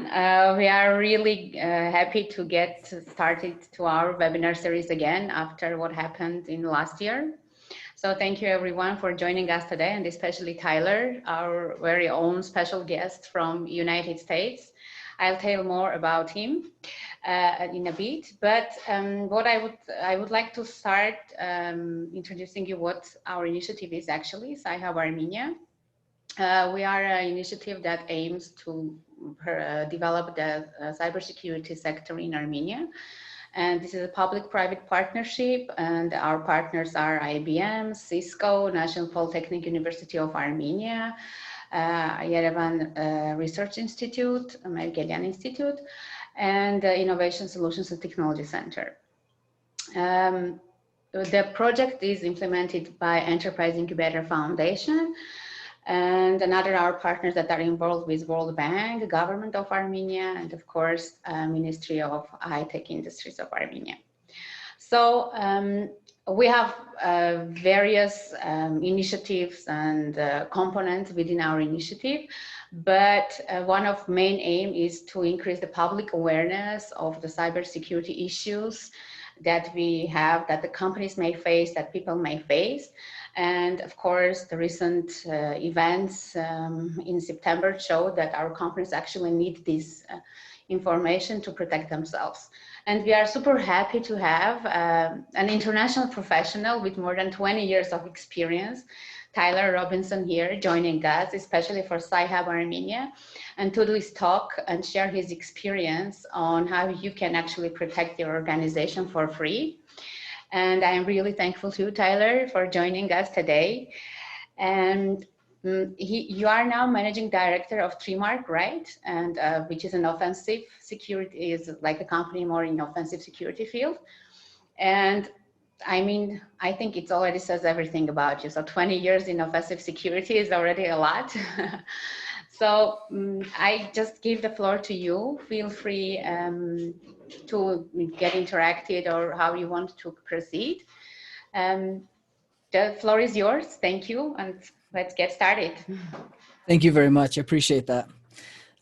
everyone. We are really happy to get started to our webinar series again after what happened in last year. So thank you everyone for joining us today, and especially Tyler, our very own special guest from United States. I'll tell more about him in a bit, but what I would like to start introducing you what our initiative is actually, Sci-Hub Armenia. We are an initiative that aims to develop the cybersecurity sector in Armenia. And this is a public-private partnership, and our partners are IBM, Cisco, National Polytechnic University of Armenia, Yerevan Research Institute, Mergelian Institute, and Innovation Solutions and Technology Center. The project is implemented by Enterprise Incubator Foundation, and another our partners that are involved with World Bank, Government of Armenia, and of course, Ministry of High-Tech Industries of Armenia. So we have various initiatives and components within our initiative, but one of main aim is to increase the public awareness of the cybersecurity issues that we have, that the companies may face, that people may face. And of course, the recent events in September showed that our companies actually need this information to protect themselves. And we are super happy to have an international professional with more than 20 years of experience, Tyler Robinson here, joining us, especially for Sci-Hub Armenia, and to do his talk and share his experience on how you can actually protect your organization for free. And I am really thankful to you, Tyler, for joining us today. And you are now managing director of Trimarc, right? And which is an offensive security, is like a company more in offensive security field. And I mean, I think it already says everything about you. So 20 years in offensive security is already a lot. So I just give the floor to you. Feel free to get interacted or how you want to proceed. The floor is yours. Thank you. And let's get started. Thank you very much. I appreciate that.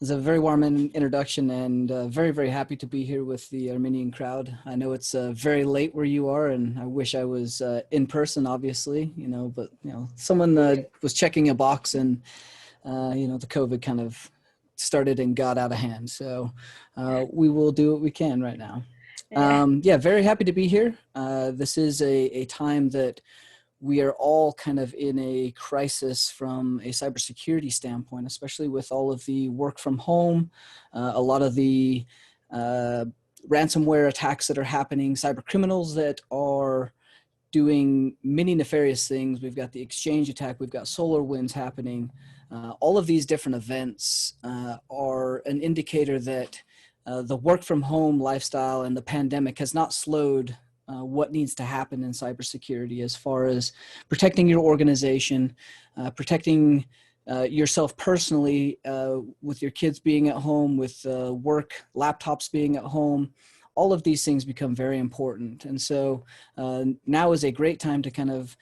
It's a very warm introduction, and very, very happy to be here with the Armenian crowd. I know it's very late where you are, and I wish I was in person, obviously, but, someone was checking a box, and, the COVID kind of started and got out of hand. So we will do what we can right now. Yeah, very happy to be here. This is a time that we are all kind of in a crisis from a cybersecurity standpoint, especially with all of the work from home, a lot of the ransomware attacks that are happening, cyber criminals that are doing many nefarious things. We've got the exchange attack, we've got SolarWinds happening. All of these different events are an indicator that the work from home lifestyle and the pandemic has not slowed what needs to happen in cybersecurity as far as protecting your organization, protecting yourself personally, with your kids being at home, with work laptops being at home. All of these things become very important. And so now is a great time to kind of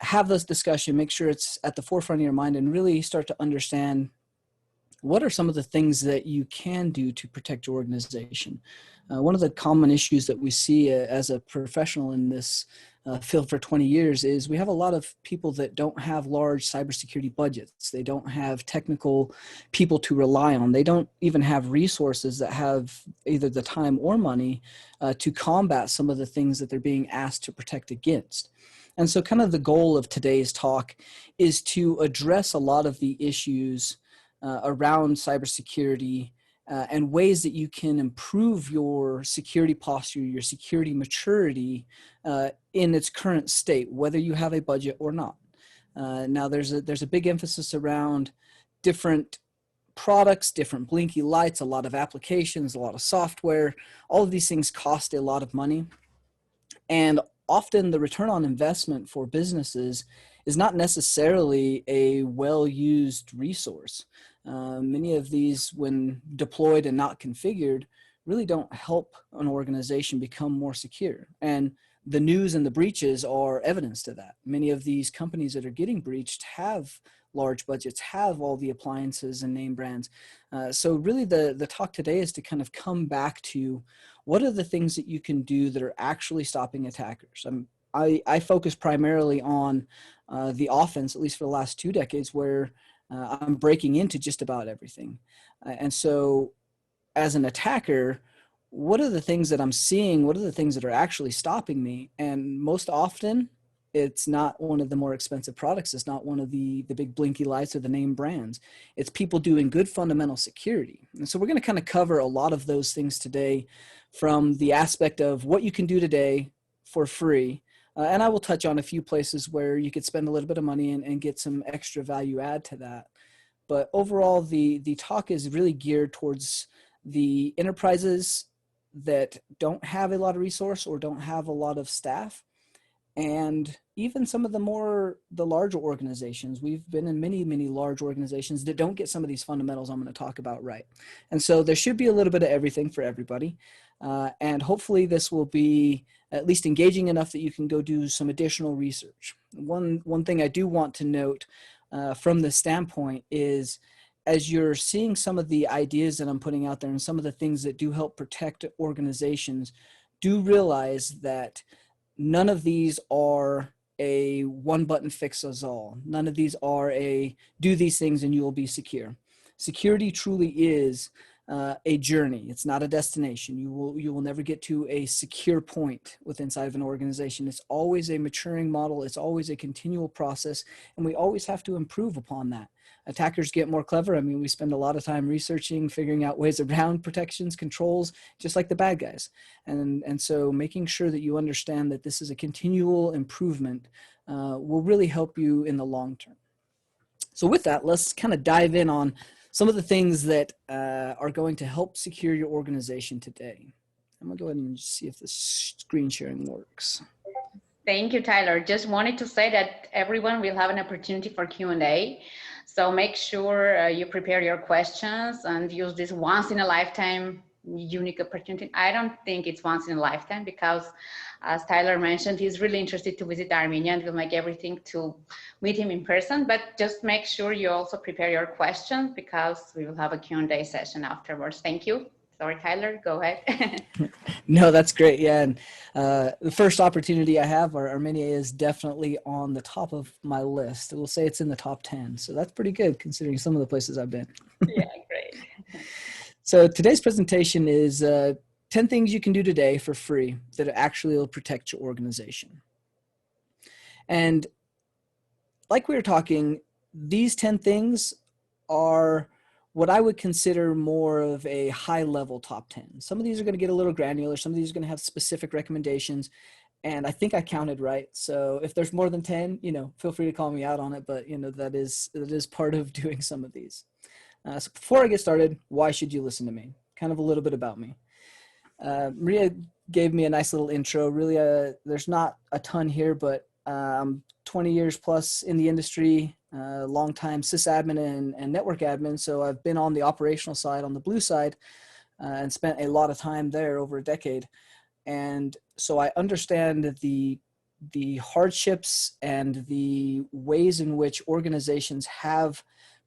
have this discussion, make sure it's at the forefront of your mind, and really start to understand what are some of the things that you can do to protect your organization. One of the common issues that we see as a professional in this field for 20 years is we have a lot of people that don't have large cybersecurity budgets. They don't have technical people to rely on. They don't even have resources that have either the time or money to combat some of the things that they're being asked to protect against. And so kind of the goal of today's talk is to address a lot of the issues around cybersecurity and ways that you can improve your security posture, your security maturity in its current state, whether you have a budget or not. Now, there's a big emphasis around different products, different blinky lights, a lot of applications, a lot of software. All of these things cost a lot of money. And often the return on investment for businesses is not necessarily a well-used resource. Many of these, when deployed and not configured, really don't help an organization become more secure. And the news and the breaches are evidence to that. Many of these companies that are getting breached have large budgets have all the appliances and name brands. So really the talk today is to kind of come back to what are the things that you can do that are actually stopping attackers. I focus primarily on the offense, at least for the last 2 decades, where I'm breaking into just about everything. And so as an attacker, what are the things that I'm seeing? What are the things that are actually stopping me? And most often, it's not one of the more expensive products. It's not one of the big blinky lights or the name brands. It's people doing good fundamental security. And so we're going to kind of cover a lot of those things today, from the aspect of what you can do today for free. And I will touch on a few places where you could spend a little bit of money and get some extra value add to that. But overall, the talk is really geared towards the enterprises that don't have a lot of resource or don't have a lot of staff, and even some of the larger organizations. We've been in many large organizations that don't get some of these fundamentals I'm going to talk about right. And so there should be a little bit of everything for everybody. And hopefully this will be at least engaging enough that you can go do some additional research. One thing I do want to note from this standpoint is, as you're seeing some of the ideas that I'm putting out there and some of the things that do help protect organizations, do realize that none of these are a one button fixes all. None of these are a do these things and you will be secure. Security truly is a journey. It's not a destination. You will never get to a secure point inside of an organization. It's always a maturing model. It's always a continual process, and we always have to improve upon that. Attackers get more clever. I mean, we spend a lot of time researching, figuring out ways around protections, controls, just like the bad guys. And so making sure that you understand that this is a continual improvement will really help you in the long term. So with that, let's kind of dive in on some of the things that are going to help secure your organization today. I'm gonna go ahead and see if the screen sharing works. Thank you, Tyler. Just wanted to say that everyone will have an opportunity for Q&A. So make sure you prepare your questions and use this once in a lifetime unique opportunity. I don't think it's once in a lifetime, because as Tyler mentioned, he's really interested to visit Armenia and will make everything to meet him in person. But just make sure you also prepare your questions, because we will have a Q&A session afterwards. Thank you. Sorry, Tyler, go ahead. No, that's great. Yeah. And the first opportunity I have, Armenia is definitely on the top of my list. We'll say it's in the top 10. So that's pretty good considering some of the places I've been. Yeah, great. So today's presentation is 10 things you can do today for free that actually will protect your organization. And like we were talking, these 10 things are what I would consider more of a high level top 10. Some of these are going to get a little granular. Some of these are going to have specific recommendations. And I think I counted right. So if there's more than 10, feel free to call me out on it. But, that is part of doing some of these. So before I get started, why should you listen to me? Kind of a little bit about me. Maria gave me a nice little intro. Really, there's not a ton here, but I'm 20 years plus in the industry, long time sysadmin and network admin. So I've been on the operational side, on the blue side, and spent a lot of time there over a decade. And so I understand the hardships and the ways in which organizations have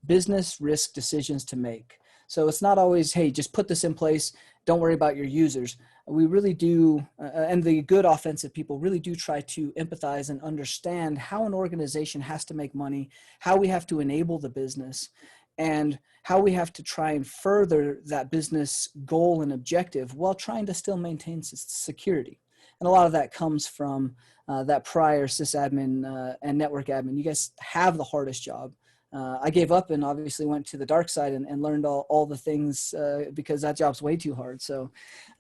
business risk decisions to make. So it's not always, hey, just put this in place, don't worry about your users. We really do, and the good offensive people really do try to empathize and understand how an organization has to make money, how we have to enable the business, and how we have to try and further that business goal and objective while trying to still maintain security. And a lot of that comes from that prior sysadmin and network admin. You guys have the hardest job. I gave up and obviously went to the dark side and learned all the things because that job's way too hard. So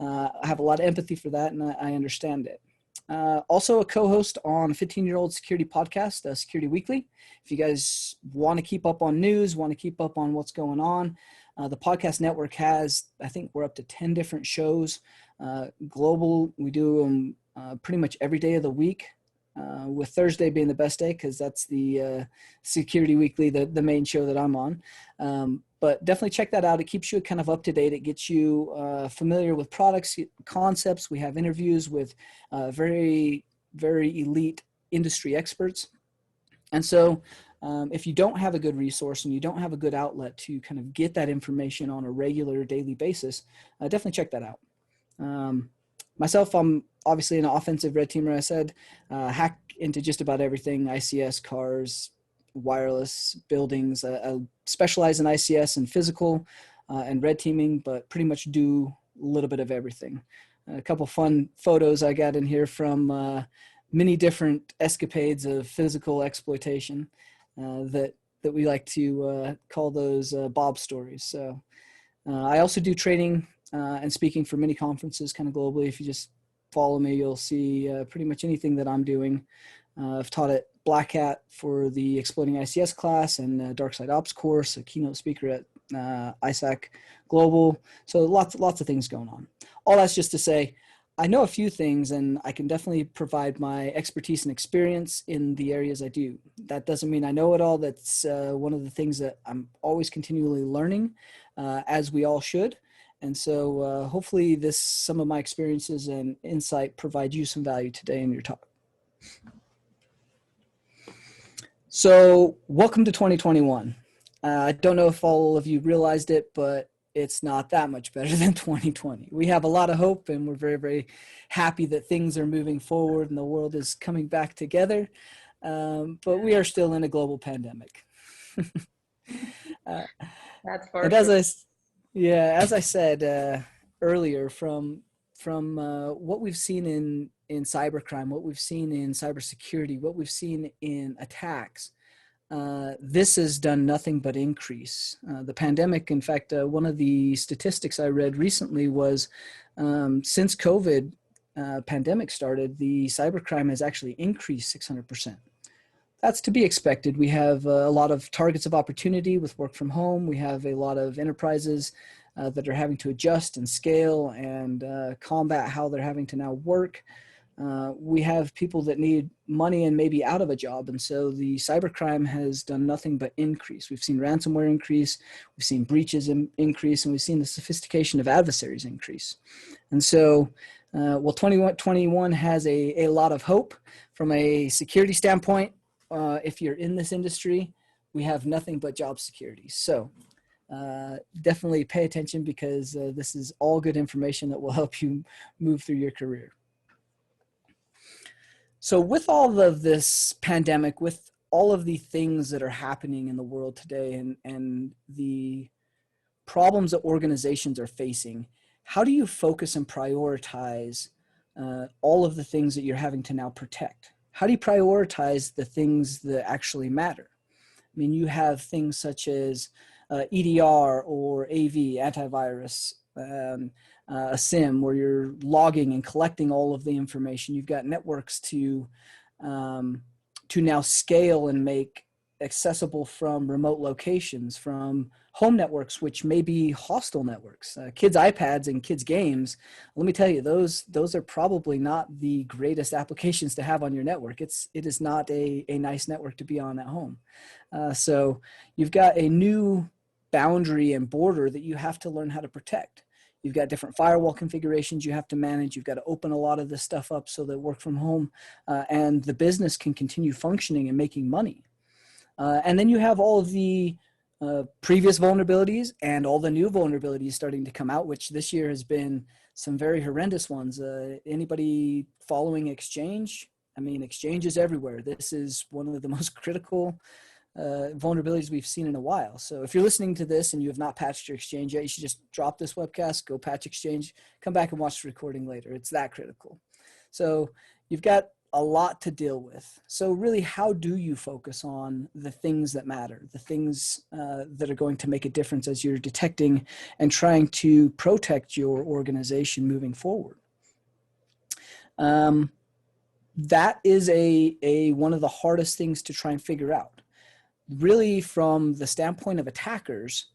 I have a lot of empathy for that, and I understand it. Also a co-host on a 15-year-old security podcast, Security Weekly. If you guys want to keep up on news, want to keep up on what's going on, the podcast network has, I think we're up to 10 different shows. Global, we do them pretty much every day of the week. With Thursday being the best day because that's the Security Weekly, the main show that I'm on. But definitely check that out. It keeps you kind of up to date. It gets you familiar with products, concepts. We have interviews with very, very elite industry experts. And so If you don't have a good resource and you don't have a good outlet to kind of get that information on a regular daily basis, definitely check that out. Myself, I'm obviously an offensive red teamer. I said, hack into just about everything: ICS, cars, wireless, buildings. I specialize in ICS and physical and red teaming, but pretty much do a little bit of everything. A couple fun photos I got in here from many different escapades of physical exploitation that we like to call those Bob stories. So I also do training and speaking for many conferences kind of globally. If you just follow me, you'll see pretty much anything that I'm doing. I've taught at Black Hat for the Exploding ICS class and Dark Side Ops course, a keynote speaker at ISAC Global. So lots of things going on. All that's just to say, I know a few things and I can definitely provide my expertise and experience in the areas I do. That doesn't mean I know it all. That's one of the things that I'm always continually learning, as we all should. And so hopefully some of my experiences and insight provide you some value today in your talk. So welcome to 2021. I don't know if all of you realized it, but it's not that much better than 2020. We have a lot of hope and we're very, very happy that things are moving forward and the world is coming back together. But we are still in a global pandemic. That's for and sure. as I said earlier, from what we've seen in cybercrime, what we've seen in cybersecurity, what we've seen in attacks, this has done nothing but increase. The pandemic, in fact, one of the statistics I read recently was since COVID pandemic started, the cybercrime has actually increased 600%. That's to be expected. We have a lot of targets of opportunity with work from home. We have a lot of enterprises that are having to adjust and scale and combat how they're having to now work. We have people that need money and maybe out of a job. And so the cybercrime has done nothing but increase. We've seen ransomware increase, we've seen breaches increase, and we've seen the sophistication of adversaries increase. And so, 2021 has a lot of hope from a security standpoint. If you're in this industry, we have nothing but job security. So definitely pay attention because this is all good information that will help you move through your career. So with all of this pandemic, with all of the things that are happening in the world today and the problems that organizations are facing, how do you focus and prioritize all of the things that you're having to now protect? How do you prioritize the things that actually matter? I mean, you have things such as EDR or AV, antivirus, a SIM where you're logging and collecting all of the information. You've got networks to now scale and make accessible from remote locations, from home networks, which may be hostile networks. Kids' iPads and kids' games, let me tell you, those are probably not the greatest applications to have on your network. It is not a nice network to be on at home. So you've got a new boundary and border that you have to learn how to protect. You've got different firewall configurations you have to manage. You've got to open a lot of this stuff up so that work from home and the business can continue functioning and making money. And then you have all of the previous vulnerabilities and all the new vulnerabilities starting to come out, which this year has been some very horrendous ones. Anybody following Exchange? I mean, Exchange is everywhere. This is one of the most critical vulnerabilities we've seen in a while. So if you're listening to this and you have not patched your Exchange yet, you should just drop this webcast, go patch Exchange, come back and watch the recording later. It's that critical. So you've got a lot to deal with. So really, how do you focus on the things that matter, the things that are going to make a difference as you're detecting and trying to protect your organization moving forward? That is one of the hardest things to try and figure out. Really, from the standpoint of attackers,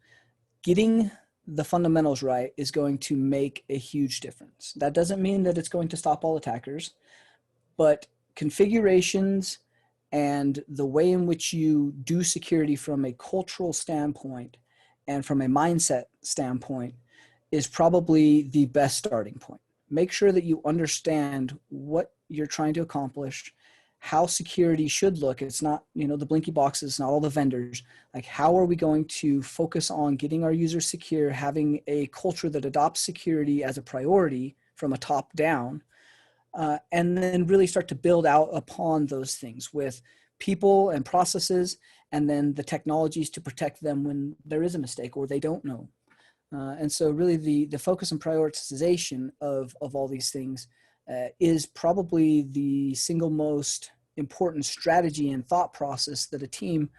getting the fundamentals right is going to make a huge difference. That doesn't mean that it's going to stop all attackers, but configurations and the way in which you do security from a cultural standpoint and from a mindset standpoint is probably the best starting point. Make sure that you understand what you're trying to accomplish, how security should look. It's not, the blinky boxes, not all the vendors. Like, how are we going to focus on getting our users secure, having a culture that adopts security as a priority from a top down, and then really start to build out upon those things with people and processes, and then the technologies to protect them when there is a mistake or they don't know. And so really the focus and prioritization of all these things is probably the single most important strategy and thought process that a team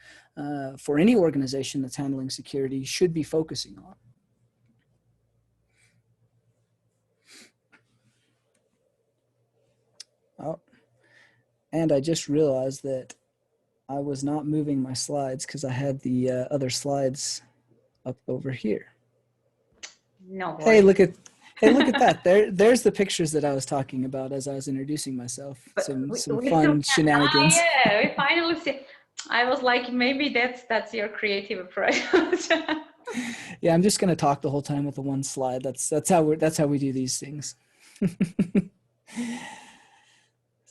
for any organization that's handling security should be focusing on. Oh, and I just realized that I was not moving my slides because I had the other slides up over here. No worries. Hey, look at that. There's the pictures that I was talking about as I was introducing myself. Some fun shenanigans. Yeah, we finally see. I was like, maybe that's your creative approach. Yeah, I'm just gonna talk the whole time with the one slide. That's how we do these things.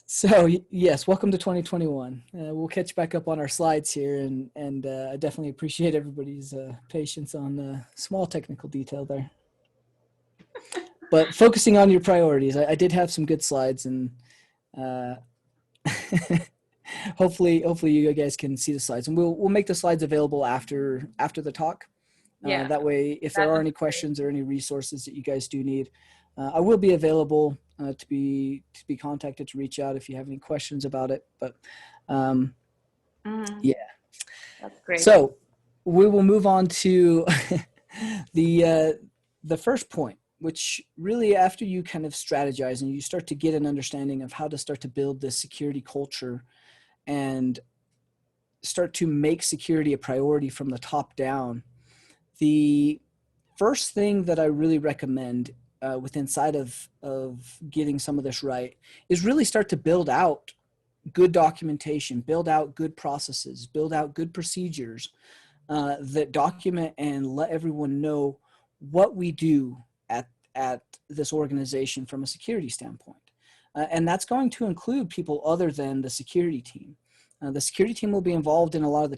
So yes, welcome to 2021. We'll catch back up on our slides here, and I definitely appreciate everybody's patience on the small technical detail there. But focusing on your priorities, I did have some good slides, and hopefully you guys can see the slides, and we'll make the slides available after the talk. Yeah. That way, if there are any questions or any resources that you guys do need, I will be available to be contacted, to reach out if you have any questions about it. But yeah, that's great. So we will move on to the first point, which really, after you kind of strategize and you start to get an understanding of how to start to build this security culture and start to make security a priority from the top down, the first thing that I really recommend with inside of getting some of this right is really start to build out good documentation, build out good processes, build out good procedures that document and let everyone know what we do at this organization from a security standpoint. And that's going to include people other than the security team. The security team will be involved in a lot of the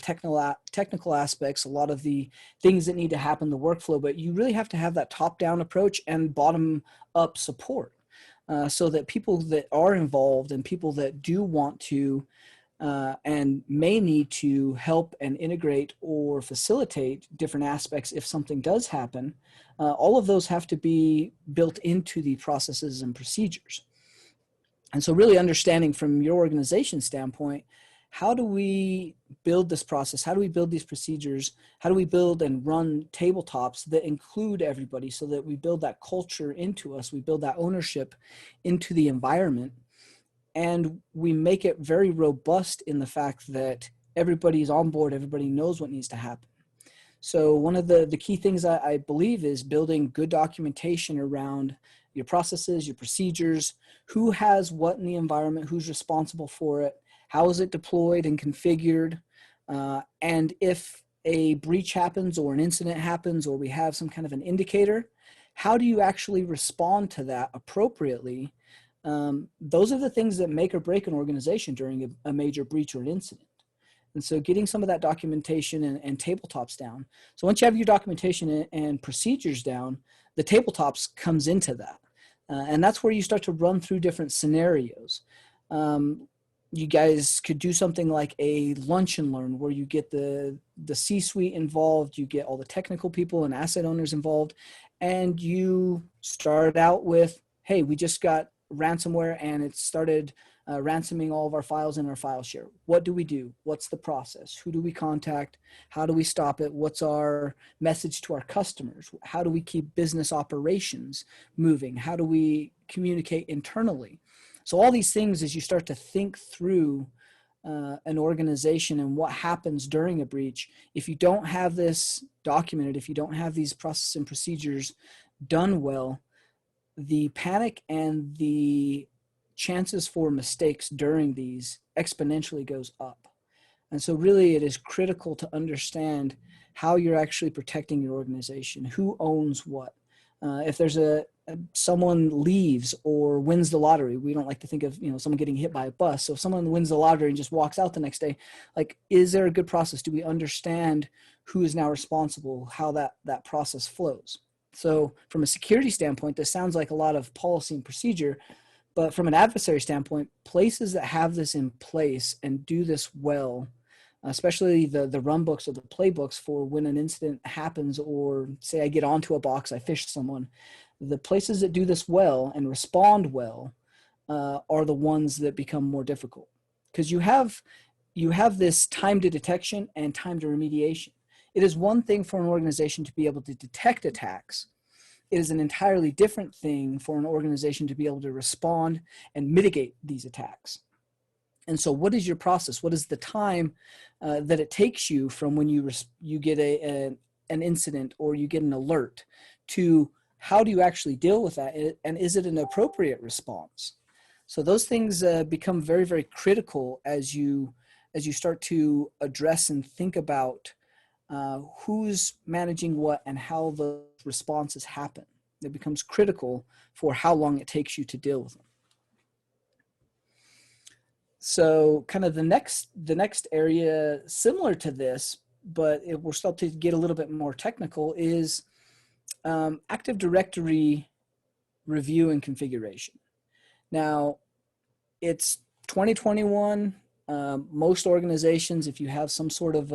technical aspects, a lot of the things that need to happen, the workflow, but you really have to have that top-down approach and bottom-up support so that people that are involved and people that do want to and may need to help and integrate or facilitate different aspects if something does happen, all of those have to be built into the processes and procedures. And so really understanding from your organization standpoint, how do we build this process? How do we build these procedures? How do we build and run tabletops that include everybody so that we build that culture into us, we build that ownership into the environment, and we make it very robust in the fact that everybody's on board, everybody knows what needs to happen. So one of the key things I believe is building good documentation around your processes, your procedures, who has what in the environment, who's responsible for it, how is it deployed and configured, and if a breach happens or an incident happens or we have some kind of an indicator, how do you actually respond to that appropriately? Those are the things that make or break an organization during a major breach or an incident. And so getting some of that documentation and tabletops down. So once you have your documentation and procedures down, the tabletops comes into that. And that's where you start to run through different scenarios. You guys could do something like a lunch and learn where you get the C-suite involved, you get all the technical people and asset owners involved, and you start out with, hey, we just got ransomware and it started ransoming all of our files in our file share. What do we do? What's the process? Who do we contact? How do we stop it? What's our message to our customers? How do we keep business operations moving? How do we communicate internally? So all these things, as you start to think through an organization and what happens during a breach, if you don't have this documented, if you don't have these processes and procedures done well, the panic and the chances for mistakes during these exponentially goes up. And so really it is critical to understand how you're actually protecting your organization, who owns what. If there's someone leaves or wins the lottery, we don't like to think of, someone getting hit by a bus. So if someone wins the lottery and just walks out the next day, like, is there a good process? Do we understand who is now responsible, how that process flows? So from a security standpoint, this sounds like a lot of policy and procedure, but from an adversary standpoint, places that have this in place and do this well, especially the run books or the playbooks for when an incident happens, or say I get onto a box, I fish someone, the places that do this well and respond well are the ones that become more difficult, because you have this time to detection and time to remediation. It is one thing for an organization to be able to detect attacks. It is an entirely different thing for an organization to be able to respond and mitigate these attacks. And so what is your process? What is the time that it takes you from when you get an incident or you get an alert to how do you actually deal with that? And is it an appropriate response? So those things become very, very critical as you start to address and think about who's managing what and how the responses happen. It becomes critical for how long it takes you to deal with them. So kind of the next area similar to this, but we'll start to get a little bit more technical, is Active Directory review and configuration. Now, it's 2021. Most organizations, if you have some sort of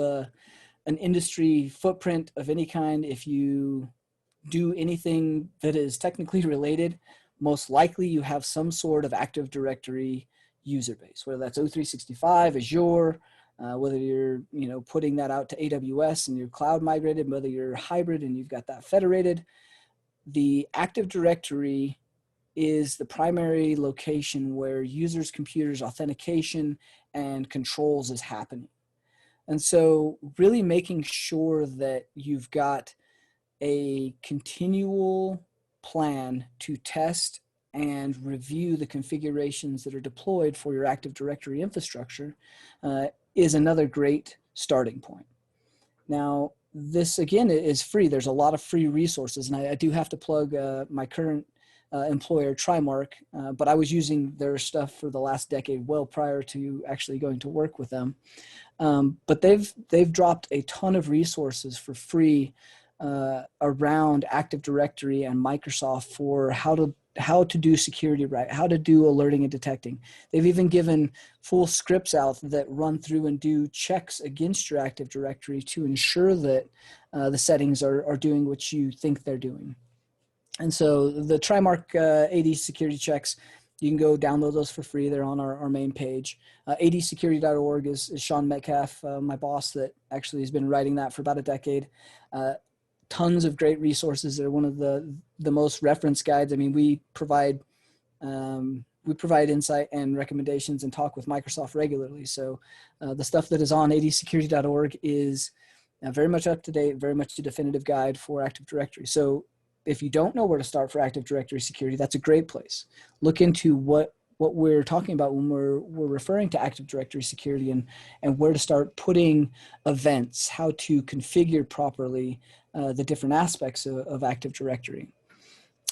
an industry footprint of any kind, if you do anything that is technically related, most likely you have some sort of Active Directory user base, whether that's O365, Azure, whether you're putting that out to AWS and you're cloud migrated, whether you're hybrid and you've got that federated. The Active Directory is the primary location where users' computers' authentication and controls is happening. And so really making sure that you've got a continual plan to test and review the configurations that are deployed for your Active Directory infrastructure is another great starting point. Now, this again is free. There's a lot of free resources, and I do have to plug my current employer, Trimarc, but I was using their stuff for the last decade, well prior to actually going to work with them. But they've dropped a ton of resources for free around Active Directory and Microsoft for how to do security right, how to do alerting and detecting. They've even given full scripts out that run through and do checks against your Active Directory to ensure that the settings are doing what you think they're doing. And so the Trimarc AD security checks, you can go download those for free. They're on our main page. adsecurity.org is Sean Metcalf, my boss, that actually has been writing that for about a decade. Tons of great resources. They're one of the most referenced guides. I mean, we provide insight and recommendations and talk with Microsoft regularly. So the stuff that is on adsecurity.org is very much up to date, very much a definitive guide for Active Directory. So if you don't know where to start for Active Directory security, that's a great place. Look into what we're talking about when we're referring to Active Directory security and where to start putting events, how to configure properly the different aspects of Active Directory.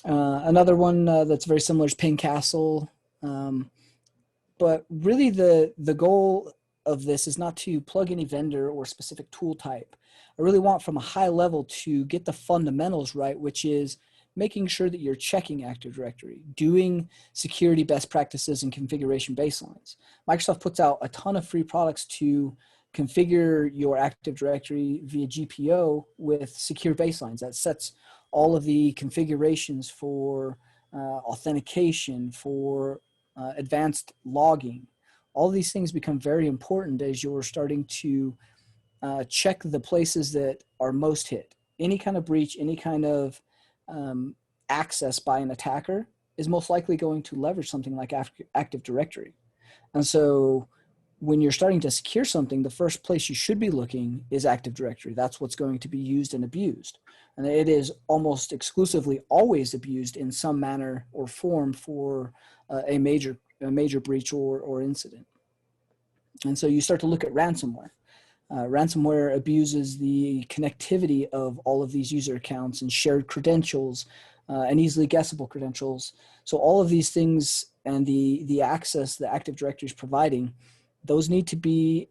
Another one that's very similar is Ping Castle. But really the goal of this is not to plug any vendor or specific tool type. I really want from a high level to get the fundamentals right, which is making sure that you're checking Active Directory, doing security best practices and configuration baselines. Microsoft puts out a ton of free products to configure your Active Directory via GPO with secure baselines. That sets all of the configurations for authentication, for advanced logging. All these things become very important as you're starting to check the places that are most hit. Any kind of breach, any kind of access by an attacker is most likely going to leverage something like Active Directory. And so when you're starting to secure something, the first place you should be looking is Active Directory. That's what's going to be used and abused. And it is almost exclusively always abused in some manner or form for a major breach or incident. And so you start to look at ransomware. Ransomware abuses the connectivity of all of these user accounts and shared credentials, and easily guessable credentials. So all of these things and the access the Active Directory is providing, those need to be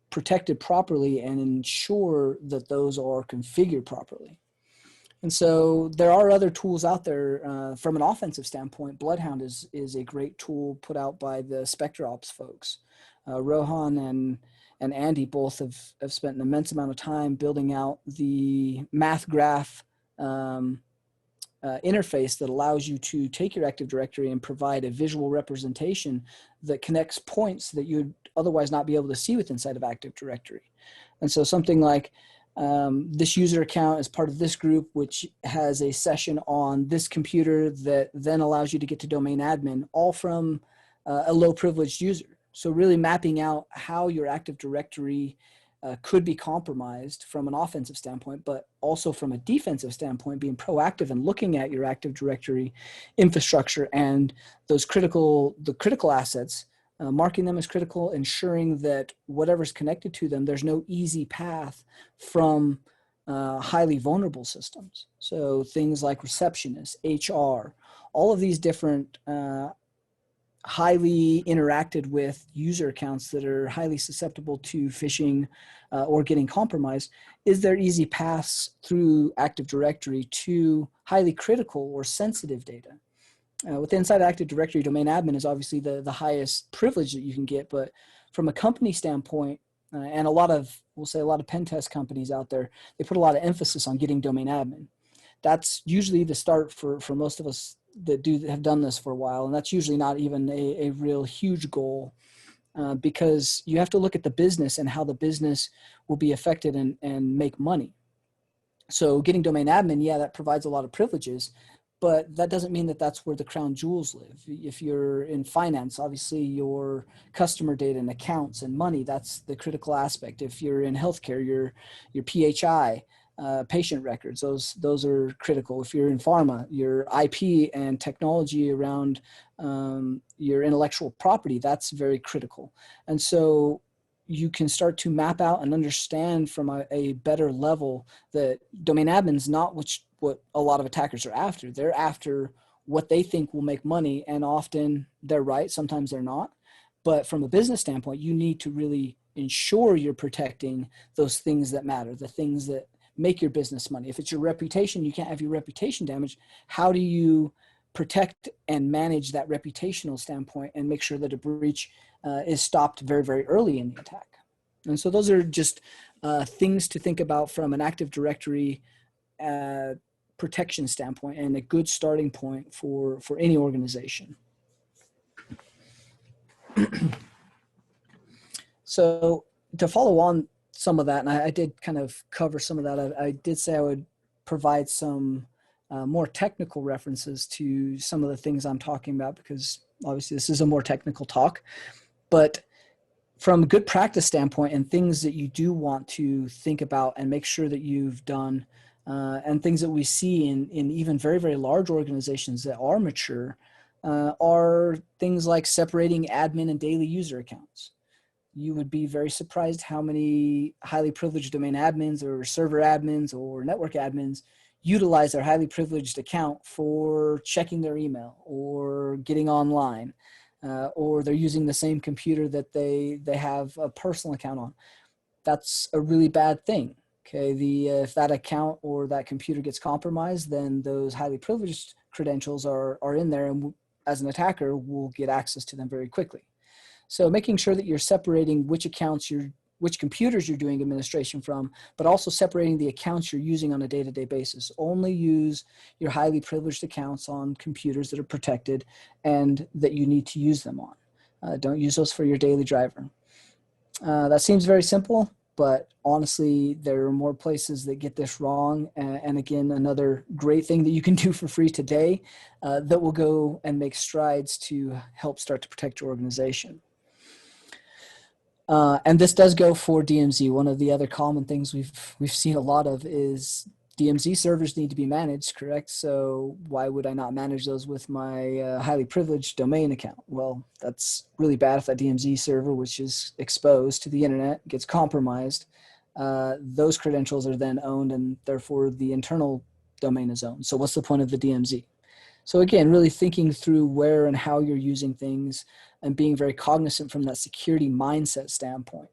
protected properly and ensure that those are configured properly. And so there are other tools out there from an offensive standpoint. Bloodhound is a great tool put out by the SpectreOps folks. Rohan and Andy both have spent an immense amount of time building out the math graph interface that allows you to take your Active Directory and provide a visual representation that connects points that you'd otherwise not be able to see with inside of Active Directory. And so something like this user account is part of this group, which has a session on this computer that then allows you to get to domain admin, all from a low privileged user. So really mapping out how your Active Directory could be compromised from an offensive standpoint, but also from a defensive standpoint, being proactive and looking at your Active Directory infrastructure and the critical assets, marking them as critical, ensuring that whatever's connected to them, there's no easy path from highly vulnerable systems. So things like receptionists, HR, all of these different highly interacted with user accounts that are highly susceptible to phishing or getting compromised. Is there easy paths through Active Directory to highly critical or sensitive data? With inside Active Directory, domain admin is obviously the highest privilege that you can get, but from a company standpoint, and we'll say a lot of pen test companies out there, they put a lot of emphasis on getting domain admin. That's usually the start for most of us that have done this for a while, and that's usually not even a real huge goal, because you have to look at the business and how the business will be affected and make money. So getting domain admin, yeah, that provides a lot of privileges, but that doesn't mean that that's where the crown jewels live. If you're in finance, obviously your customer data and accounts and money, that's the critical aspect. If you're in healthcare, your PHI, patient records, those are critical. If you're in pharma, your IP and technology around your intellectual property, that's very critical. And so you can start to map out and understand from a better level that domain admin's not what a lot of attackers are after. They're after what they think will make money, and often they're right, sometimes they're not. But from a business standpoint, you need to really ensure you're protecting those things that matter, the things that make your business money. If it's your reputation, you can't have your reputation damaged. How do you protect and manage that reputational standpoint and make sure that a breach is stopped very, very early in the attack? And so those are just things to think about from an Active Directory protection standpoint, and a good starting point for any organization. So to follow on some of that, and I did kind of cover some of that, I did say I would provide some more technical references to some of the things I'm talking about, because obviously this is a more technical talk. But from a good practice standpoint and things that you do want to think about and make sure that you've done, and things that we see in even very, very large organizations that are mature, are things like separating admin and daily user accounts. You would be very surprised how many highly privileged domain admins or server admins or network admins utilize their highly privileged account for checking their email or getting online, or they're using the same computer that they have a personal account on. That's a really bad thing. Okay, if that account or that computer gets compromised, then those highly privileged credentials are in there, and as an attacker, we'll get access to them very quickly. So making sure that you're separating which computers you're doing administration from, but also separating the accounts you're using on a day-to-day basis. Only use your highly privileged accounts on computers that are protected and that you need to use them on. Don't use those for your daily driver. That seems very simple, but honestly, there are more places that get this wrong. And again, another great thing that you can do for free today that will go and make strides to help start to protect your organization. And this does go for DMZ. One of the other common things we've seen a lot of is DMZ servers need to be managed, correct? So why would I not manage those with my highly privileged domain account? Well, that's really bad if that DMZ server, which is exposed to the internet, gets compromised. Those credentials are then owned, and therefore the internal domain is owned. So what's the point of the DMZ? So again, really thinking through where and how you're using things and being very cognizant from that security mindset standpoint.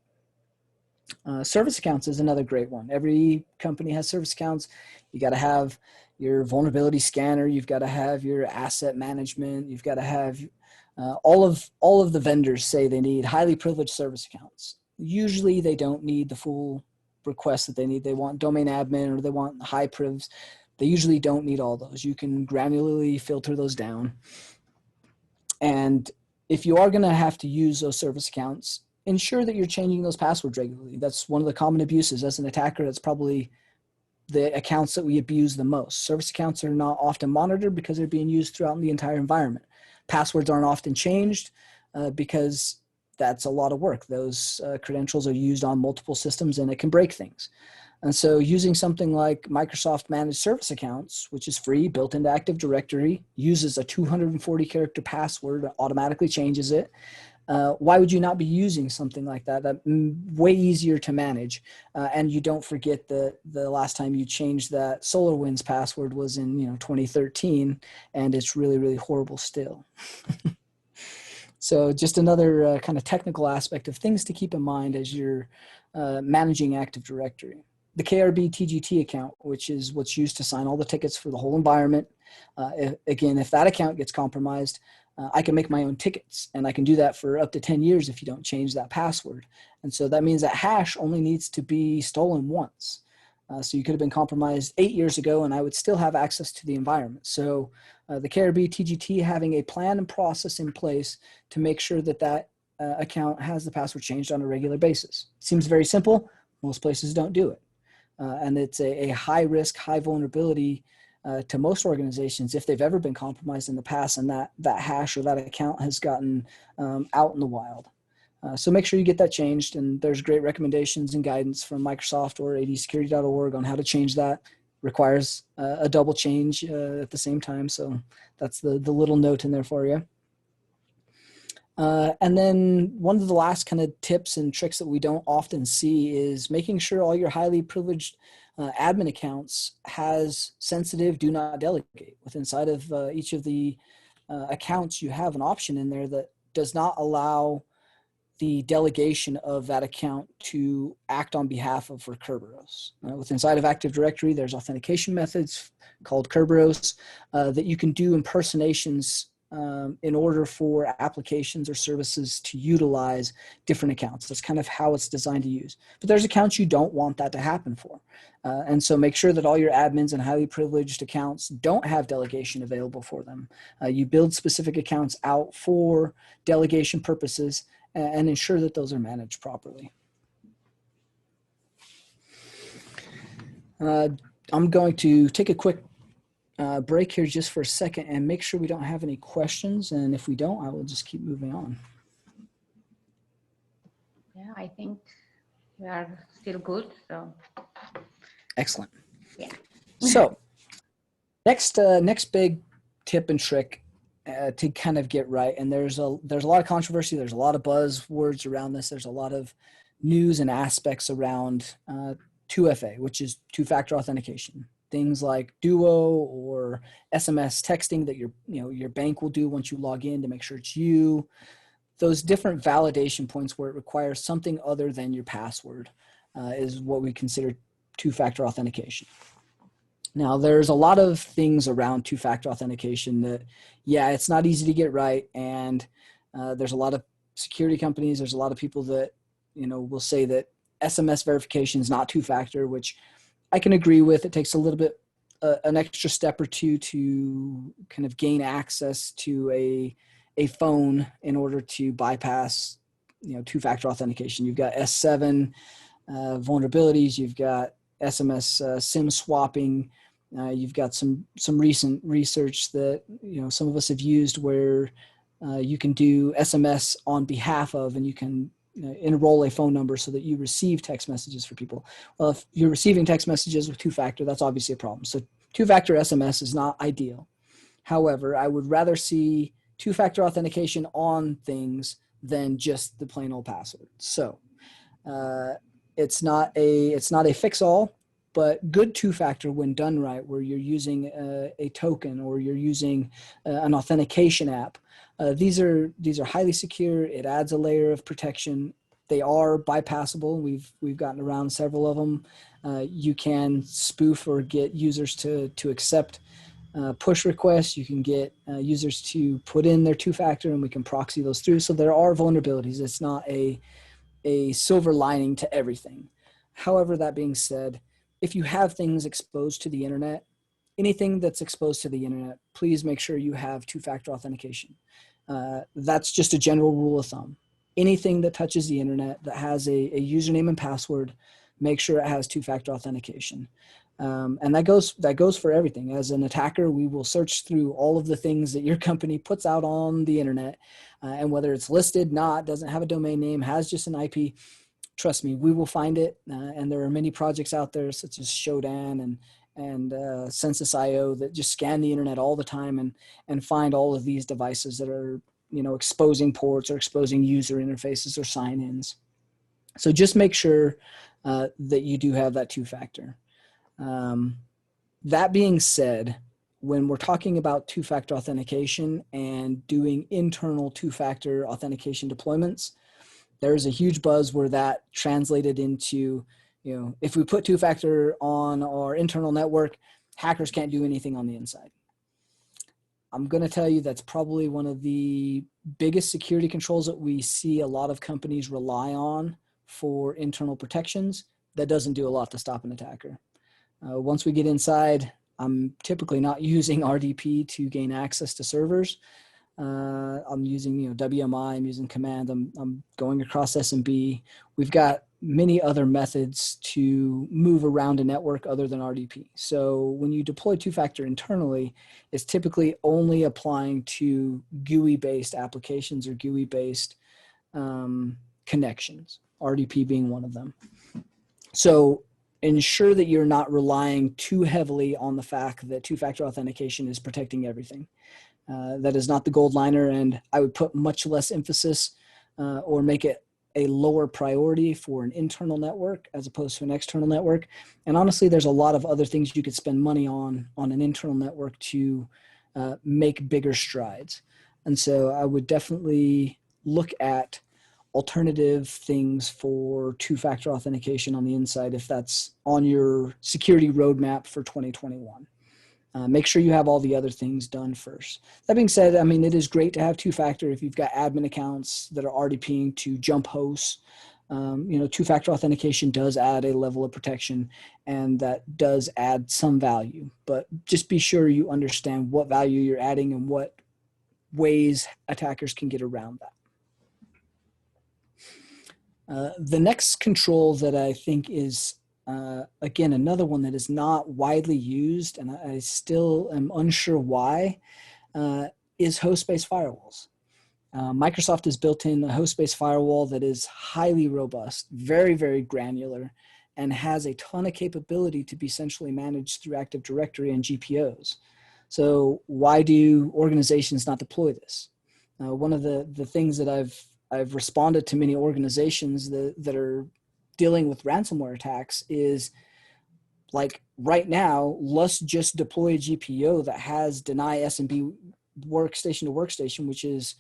Service accounts is another great one. Every company has service accounts. You got to have your vulnerability scanner. You've got to have your asset management. You've got to have all of the vendors say they need highly privileged service accounts. Usually they don't need the full request that they need. They want domain admin or they want high privs. They usually don't need all those. You can granularly filter those down. And if you are going to have to use those service accounts, ensure that you're changing those passwords regularly. That's one of the common abuses. As an attacker, that's probably the accounts that we abuse the most. Service accounts are not often monitored because they're being used throughout the entire environment. Passwords aren't often changed because that's a lot of work. Those credentials are used on multiple systems and it can break things. And so using something like Microsoft Managed Service Accounts, which is free, built into Active Directory, uses a 240 character password, automatically changes it. Why would you not be using something like that? That's way easier to manage. And you don't forget that the last time you changed that SolarWinds password was in 2013, and it's really, really horrible still. So just another kind of technical aspect of things to keep in mind as you're managing Active Directory. The KRB TGT account, which is what's used to sign all the tickets for the whole environment. If that account gets compromised, I can make my own tickets, and I can do that for up to 10 years if you don't change that password. And so that means that hash only needs to be stolen once. So you could have been compromised 8 years ago, and I would still have access to the environment. So the KRB TGT having a plan and process in place to make sure that that account has the password changed on a regular basis. Seems very simple. Most places don't do it. And it's a high risk, high vulnerability to most organizations if they've ever been compromised in the past and that hash or that account has gotten out in the wild. So make sure you get that changed, and there's great recommendations and guidance from Microsoft or adsecurity.org on how to change that. Requires a double change at the same time, so that's the little note in there for you. And then one of the last kind of tips and tricks that we don't often see is making sure all your highly privileged admin accounts has sensitive do not delegate. With inside of each of the accounts, you have an option in there that does not allow the delegation of that account to act on behalf of for Kerberos. With inside of Active Directory, there's authentication methods called Kerberos that you can do impersonations in order for applications or services to utilize different accounts. That's kind of how it's designed to use. But there's accounts you don't want that to happen for. And so make sure that all your admins and highly privileged accounts don't have delegation available for them. You build specific accounts out for delegation purposes and ensure that those are managed properly. I'm going to take a quick break here just for a second and make sure we don't have any questions. And if we don't, I will just keep moving on. Yeah, I think we are still good. So excellent. Yeah. So next big tip and trick to kind of get right. And there's a lot of controversy. There's a lot of buzzwords around this. There's a lot of news and aspects around 2FA, which is two-factor authentication. Things like Duo or SMS texting that your bank will do once you log in to make sure it's you. Those different validation points where it requires something other than your password is what we consider two-factor authentication. Now, there's a lot of things around two-factor authentication that, yeah, it's not easy to get right, and there's a lot of security companies, there's a lot of people that will say that SMS verification is not two-factor, which I can agree with. It takes a little bit, an extra step or two to kind of gain access to a phone in order to bypass, two-factor authentication. You've got S7 vulnerabilities. You've got SMS SIM swapping. You've got some recent research that some of us have used where you can do SMS on behalf of, and you can enroll a phone number so that you receive text messages for people. Well, if you're receiving text messages with two-factor, that's obviously a problem. So two-factor SMS is not ideal. However, I would rather see two-factor authentication on things than just the plain old password. So it's not a fix-all. but good two-factor when done right, where you're using a token or you're using an authentication app, these are highly secure. It adds a layer of protection. They are bypassable. We've gotten around several of them. You can spoof or get users to accept push requests. You can get users to put in their two-factor, and we can proxy those through. So there are vulnerabilities. It's not a silver lining to everything. However, that being said, if you have things exposed to the internet, anything that's exposed to the internet, please make sure you have two-factor authentication. That's just a general rule of thumb. Anything that touches the internet that has a username and password, make sure it has two-factor authentication. And that goes for everything. As an attacker, we will search through all of the things that your company puts out on the internet, and whether it's listed, not, doesn't have a domain name, has just an IP, trust me, we will find it. And there are many projects out there such as Shodan and Census.io that just scan the internet all the time and find all of these devices that are, exposing ports or exposing user interfaces or sign-ins. So just make sure that you do have that two-factor. That being said, when we're talking about two-factor authentication and doing internal two-factor authentication deployments, there's a huge buzz where that translated into, if we put two-factor on our internal network, hackers can't do anything on the inside. I'm going to tell you that's probably one of the biggest security controls that we see a lot of companies rely on for internal protections. That doesn't do a lot to stop an attacker. Once we get inside, I'm typically not using RDP to gain access to servers. I'm using WMI, I'm using command, I'm going across SMB. We've got many other methods to move around a network other than RDP. So when you deploy two-factor internally, it's typically only applying to GUI-based applications or GUI-based connections, RDP being one of them. So ensure that you're not relying too heavily on the fact that two-factor authentication is protecting everything. That is not the gold liner, and I would put much less emphasis or make it a lower priority for an internal network as opposed to an external network. And honestly, there's a lot of other things you could spend money on an internal network to make bigger strides. And so I would definitely look at alternative things for two-factor authentication on the inside if that's on your security roadmap for 2021. Make sure you have all the other things done first. That being said, I mean, it is great to have two-factor if you've got admin accounts that are RDPing to jump hosts. Two-factor authentication does add a level of protection, and that does add some value. But just be sure you understand what value you're adding and what ways attackers can get around that. The next control that I think is again, another one that is not widely used, and I still am unsure why, is host-based firewalls. Microsoft has built in a host-based firewall that is highly robust, very, very granular, and has a ton of capability to be centrally managed through Active Directory and GPOs. So why do organizations not deploy this? One of the things that I've responded to many organizations that are dealing with ransomware attacks is, like, right now, let's just deploy a GPO that has deny SMB workstation to workstation, which is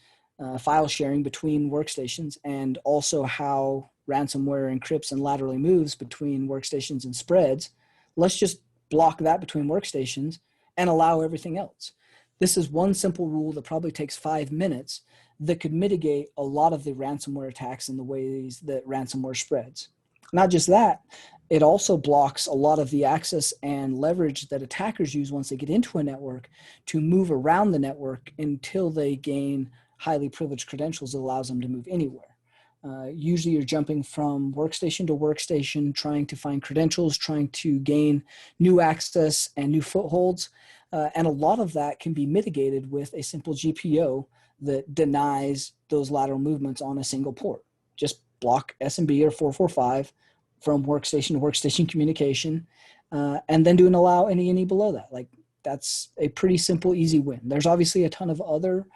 file sharing between workstations, and also how ransomware encrypts and laterally moves between workstations and spreads. Let's just block that between workstations and allow everything else. This is one simple rule that probably takes 5 minutes that could mitigate a lot of the ransomware attacks and the ways that ransomware spreads. Not just that, it also blocks a lot of the access and leverage that attackers use once they get into a network to move around the network until they gain highly privileged credentials that allows them to move anywhere. Usually you're jumping from workstation to workstation, trying to find credentials, trying to gain new access and new footholds. And a lot of that can be mitigated with a simple GPO that denies those lateral movements on a single port. Just block SMB or 445 from workstation to workstation communication, and then do an allow any below that. Like, that's a pretty simple, easy win. There's obviously a ton of other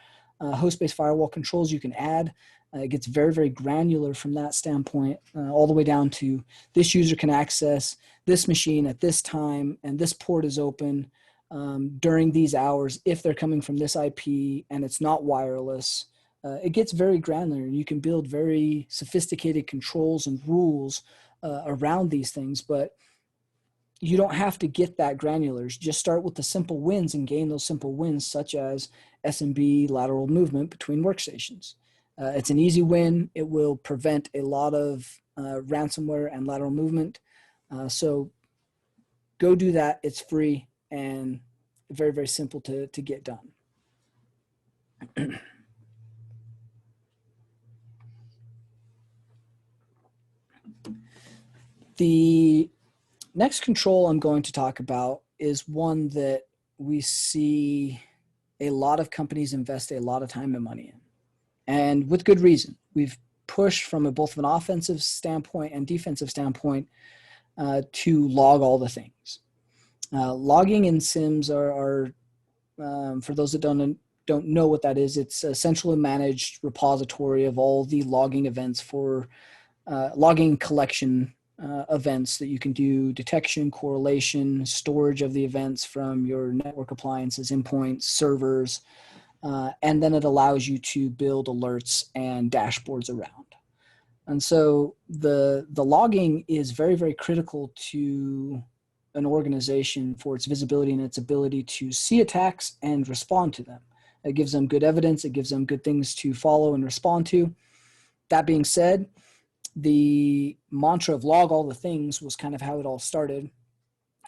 host-based firewall controls you can add. It gets very, very granular from that standpoint, all the way down to this user can access this machine at this time, and this port is open during these hours if they're coming from this IP and it's not wireless. It gets very granular, and you can build very sophisticated controls and rules around these things, but you don't have to get that granular. Just start with the simple wins and gain those simple wins, such as SMB lateral movement between workstations. It's an easy win. It will prevent a lot of ransomware and lateral movement. So go do that. It's free and very, very simple to get done. The next control I'm going to talk about is one that we see a lot of companies invest a lot of time and money in, and with good reason. We've pushed from both an offensive standpoint and defensive standpoint to log all the things. Logging in SIMs are for those that don't know what that is, it's a centrally managed repository of all the logging events for logging collection events that you can do detection, correlation, storage of the events from your network appliances, endpoints, servers, and then it allows you to build alerts and dashboards around. And so the logging is very, very critical to an organization for its visibility and its ability to see attacks and respond to them. It gives them good evidence. It gives them good things to follow and respond to. That being said, the mantra of log all the things was kind of how it all started.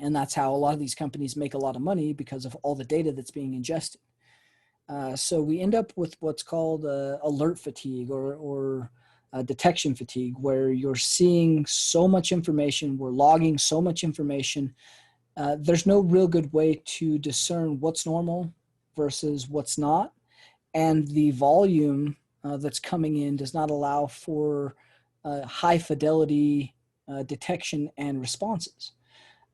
And that's how a lot of these companies make a lot of money, because of all the data that's being ingested. So we end up with what's called alert fatigue or detection fatigue, where you're seeing so much information, we're logging so much information. There's no real good way to discern what's normal versus what's not. And the volume that's coming in does not allow for high fidelity detection and responses.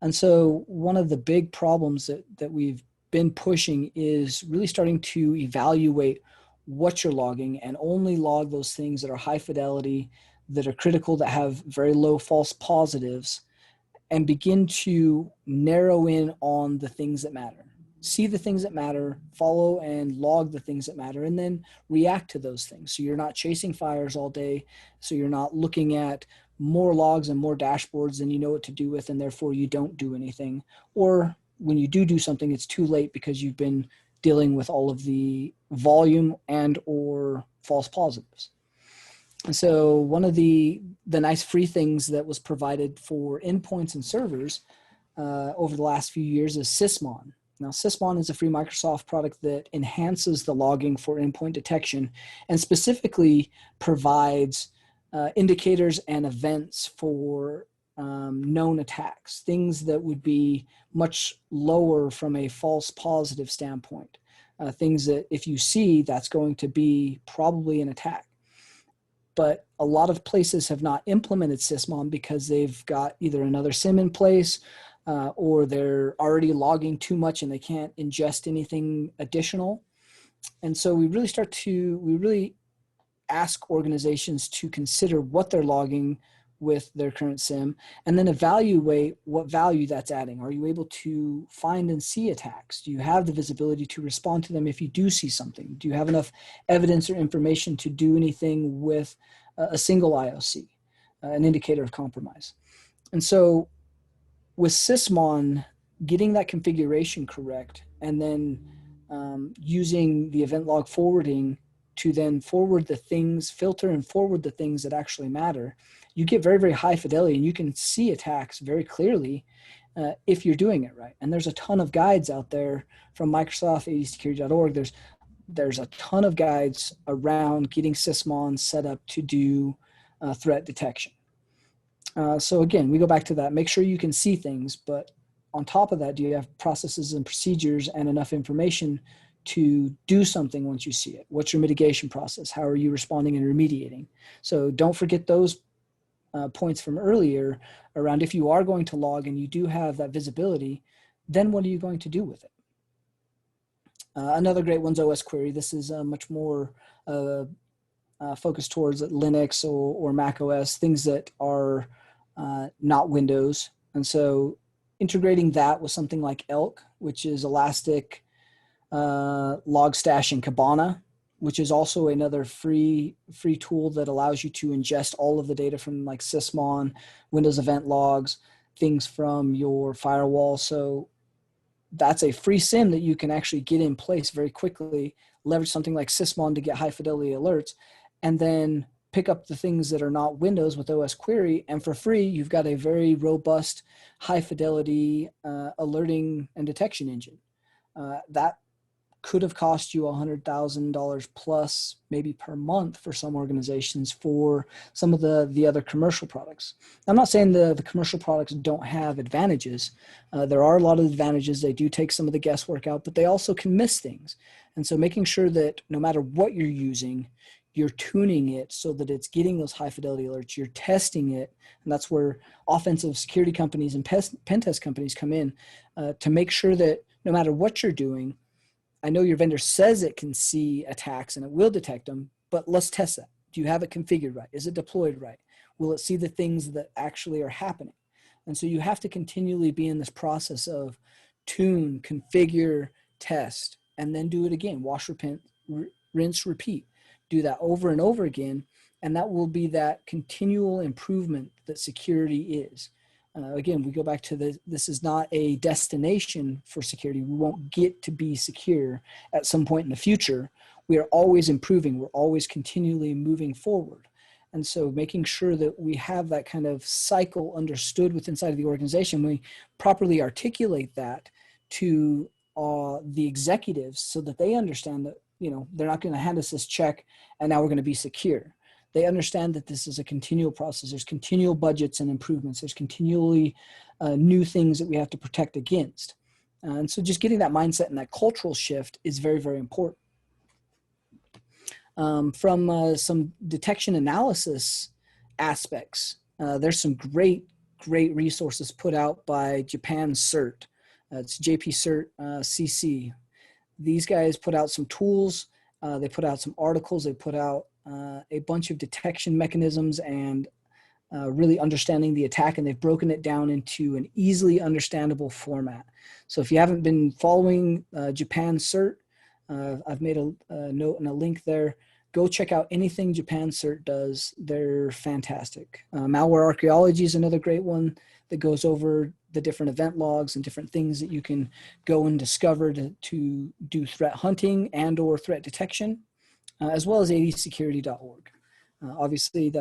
And so one of the big problems that we've been pushing is really starting to evaluate what you're logging and only log those things that are high fidelity, that are critical, that have very low false positives, and begin to narrow in on the things that matter. See the things that matter, follow and log the things that matter, and then react to those things. So you're not chasing fires all day. So you're not looking at more logs and more dashboards than you know what to do with, and therefore you don't do anything. Or when you do something, it's too late because you've been dealing with all of the volume and or false positives. And so one of the nice free things that was provided for endpoints and servers over the last few years is Sysmon. Now, Sysmon is a free Microsoft product that enhances the logging for endpoint detection and specifically provides indicators and events for known attacks, things that would be much lower from a false positive standpoint, things that if you see, that's going to be probably an attack. But a lot of places have not implemented Sysmon because they've got either another SIM in place or they're already logging too much and they can't ingest anything additional. And so we really ask organizations to consider what they're logging with their current SIM and then evaluate what value that's adding. Are you able to find and see attacks? Do you have the visibility to respond to them if you do see something? Do you have enough evidence or information to do anything with a single IOC, an indicator of compromise? And so with Sysmon, getting that configuration correct and then using the event log forwarding to then forward the things, filter and forward the things that actually matter, you get very, very high fidelity and you can see attacks very clearly if you're doing it right. And there's a ton of guides out there from Microsoft, adsecurity.org. There's a ton of guides around getting Sysmon set up to do threat detection. So again, we go back to that. Make sure you can see things, but on top of that, do you have processes and procedures and enough information to do something once you see it? What's your mitigation process? How are you responding and remediating? So don't forget those points from earlier around if you are going to log and you do have that visibility, then what are you going to do with it? Another great one's OS query. This is much more focused towards Linux or Mac OS, things that are not Windows. And so integrating that with something like Elk, which is Elastic, Logstash, and Kibana, which is also another free tool that allows you to ingest all of the data from like Sysmon, Windows event logs, things from your firewall. So that's a free SIM that you can actually get in place very quickly, leverage something like Sysmon to get high fidelity alerts, and then pick up the things that are not Windows with OS Query. And for free, you've got a very robust, high fidelity alerting and detection engine. That could have cost you $100,000 plus maybe per month for some organizations for some of the other commercial products. I'm not saying the commercial products don't have advantages. There are a lot of advantages. They do take some of the guesswork out, but they also can miss things. And so making sure that no matter what you're using, you're tuning it so that it's getting those high fidelity alerts, you're testing it. And that's where offensive security companies and pen test companies come in to make sure that no matter what you're doing, I know your vendor says it can see attacks and it will detect them, but let's test that. Do you have it configured right? Is it deployed right? Will it see the things that actually are happening? And so you have to continually be in this process of tune, configure, test, and then do it again. Wash, repent, rinse, repeat. Do that over and over again. And that will be that continual improvement that security is. Again, we go back to this is not a destination for security. We won't get to be secure at some point in the future. We are always improving. We're always continually moving forward. And so making sure that we have that kind of cycle understood within inside of the organization, we properly articulate that to the executives so that they understand that, you know, they're not going to hand us this check and now we're going to be secure. They understand that this is a continual process. There's continual budgets and improvements. There's continually new things that we have to protect against. And so just getting that mindset and that cultural shift is very, very important. From some detection analysis aspects, there's some great resources put out by Japan CERT. It's JP CERT CC. These guys put out some tools. They put out some articles. They put out a bunch of detection mechanisms and really understanding the attack, and they've broken it down into an easily understandable format. So if you haven't been following Japan CERT, I've made a note and a link there. Go check out anything Japan CERT does. They're fantastic. Malware archaeology is another great one that goes over the different event logs and different things that you can go and discover to do threat hunting and or threat detection. As well as adsecurity.org. Obviously,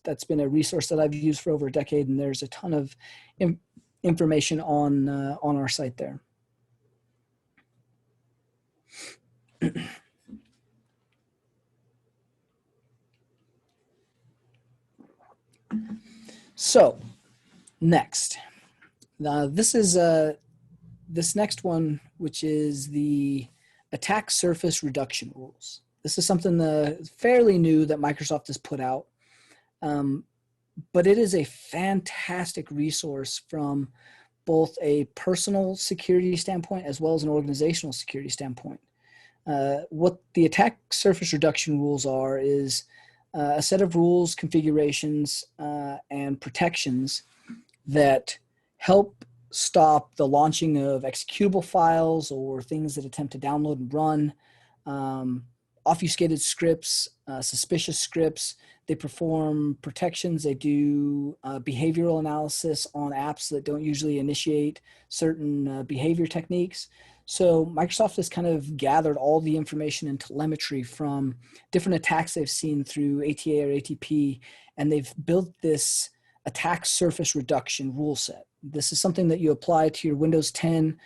that's been a resource that I've used for over a decade, and there's a ton of information on our site there. So, next, this next one, which is the attack surface reduction rules. This is something fairly new that Microsoft has put out, but it is a fantastic resource from both a personal security standpoint as well as an organizational security standpoint. What the attack surface reduction rules are is a set of rules, configurations, and protections that help stop the launching of executable files or things that attempt to download and run, obfuscated scripts, suspicious scripts. They perform protections. They do behavioral analysis on apps that don't usually initiate certain behavior techniques. So Microsoft has kind of gathered all the information and telemetry from different attacks they've seen through ATA or ATP, and they've built this attack surface reduction rule set. This is something that you apply to your Windows 10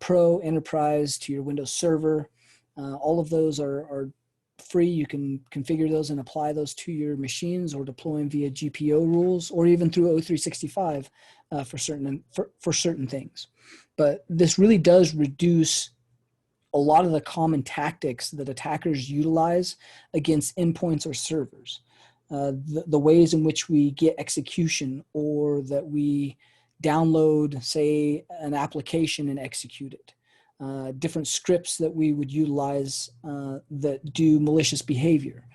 Pro, Enterprise, to your Windows Server. All of those are free. You can configure those and apply those to your machines or deploy them via GPO rules or even through O365 for certain things. But this really does reduce a lot of the common tactics that attackers utilize against endpoints or servers. The ways in which we get execution or that we download, say, an application and execute it. Different scripts that we would utilize that do malicious behavior.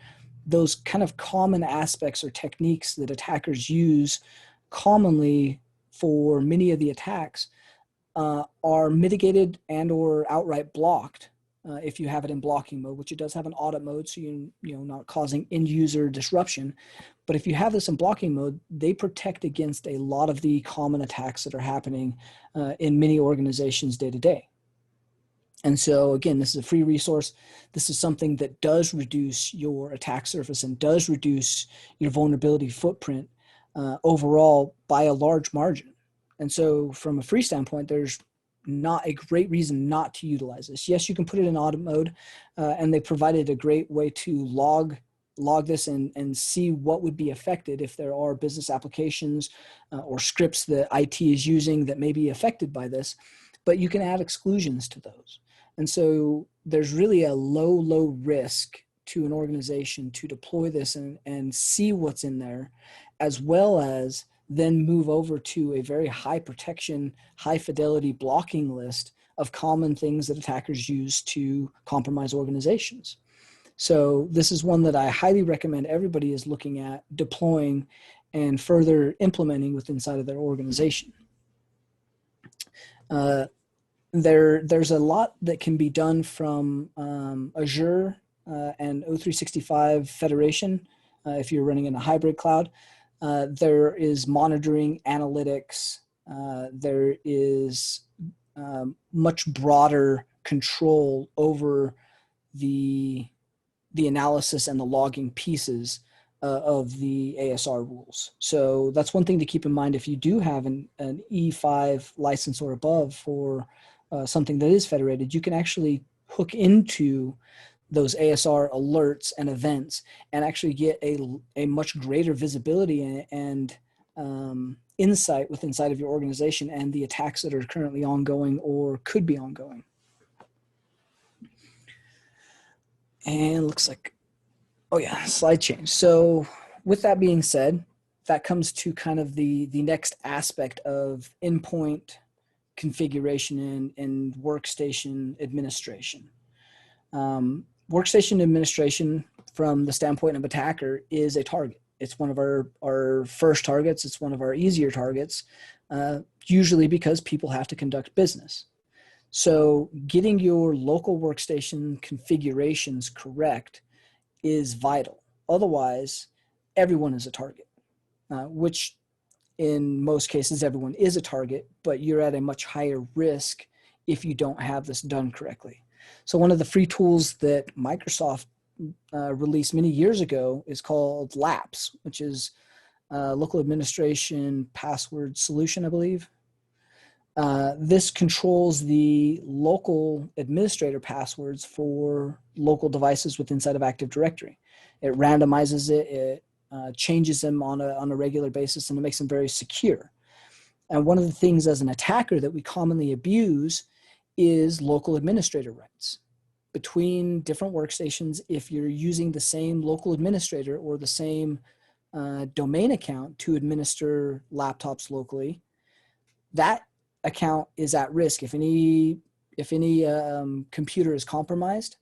those kind of common aspects or techniques that attackers use commonly for many of the attacks are mitigated and or outright blocked if you have it in blocking mode, which it does have an audit mode, so you're not causing end user disruption. But if you have this in blocking mode, they protect against a lot of the common attacks that are happening in many organizations day to day. And so again, this is a free resource. This is something that does reduce your attack surface and does reduce your vulnerability footprint overall by a large margin. And so from a free standpoint, there's not a great reason not to utilize this. Yes, you can put it in audit mode, and they provided a great way to log this and see what would be affected if there are business applications or scripts that IT is using that may be affected by this, but you can add exclusions to those. And so there's really a low risk to an organization to deploy this and see what's in there, as well as then move over to a very high protection, high fidelity blocking list of common things that attackers use to compromise organizations. So this is one that I highly recommend everybody is looking at deploying and further implementing with inside of their organization. There's a lot that can be done from Azure and O365 Federation if you're running in a hybrid cloud. There is monitoring, analytics. There is much broader control over the analysis and the logging pieces of the ASR rules. So that's one thing to keep in mind if you do have an E5 license or above for something that is federated. You can actually hook into those ASR alerts and events and actually get a much greater visibility and insight with inside of your organization and the attacks that are currently ongoing or could be ongoing. And looks like, oh yeah, slide change. So with that being said, that comes to kind of the next aspect of endpoint configuration and workstation administration. Workstation administration from the standpoint of attacker is a target. It's one of our first targets. It's one of our easier targets, usually because people have to conduct business. So getting your local workstation configurations correct is vital. Otherwise, everyone is a target, which in most cases, everyone is a target, but you're at a much higher risk if you don't have this done correctly. So one of the free tools that Microsoft released many years ago is called LAPS, which is Local Administration Password Solution, I believe. This controls the local administrator passwords for local devices with inside of Active Directory. It randomizes it, changes them on a regular basis, and it makes them very secure. And one of the things as an attacker that we commonly abuse is local administrator rights between different workstations. If you're using the same local administrator or the same domain account to administer laptops locally, that account is at risk. If any computer is compromised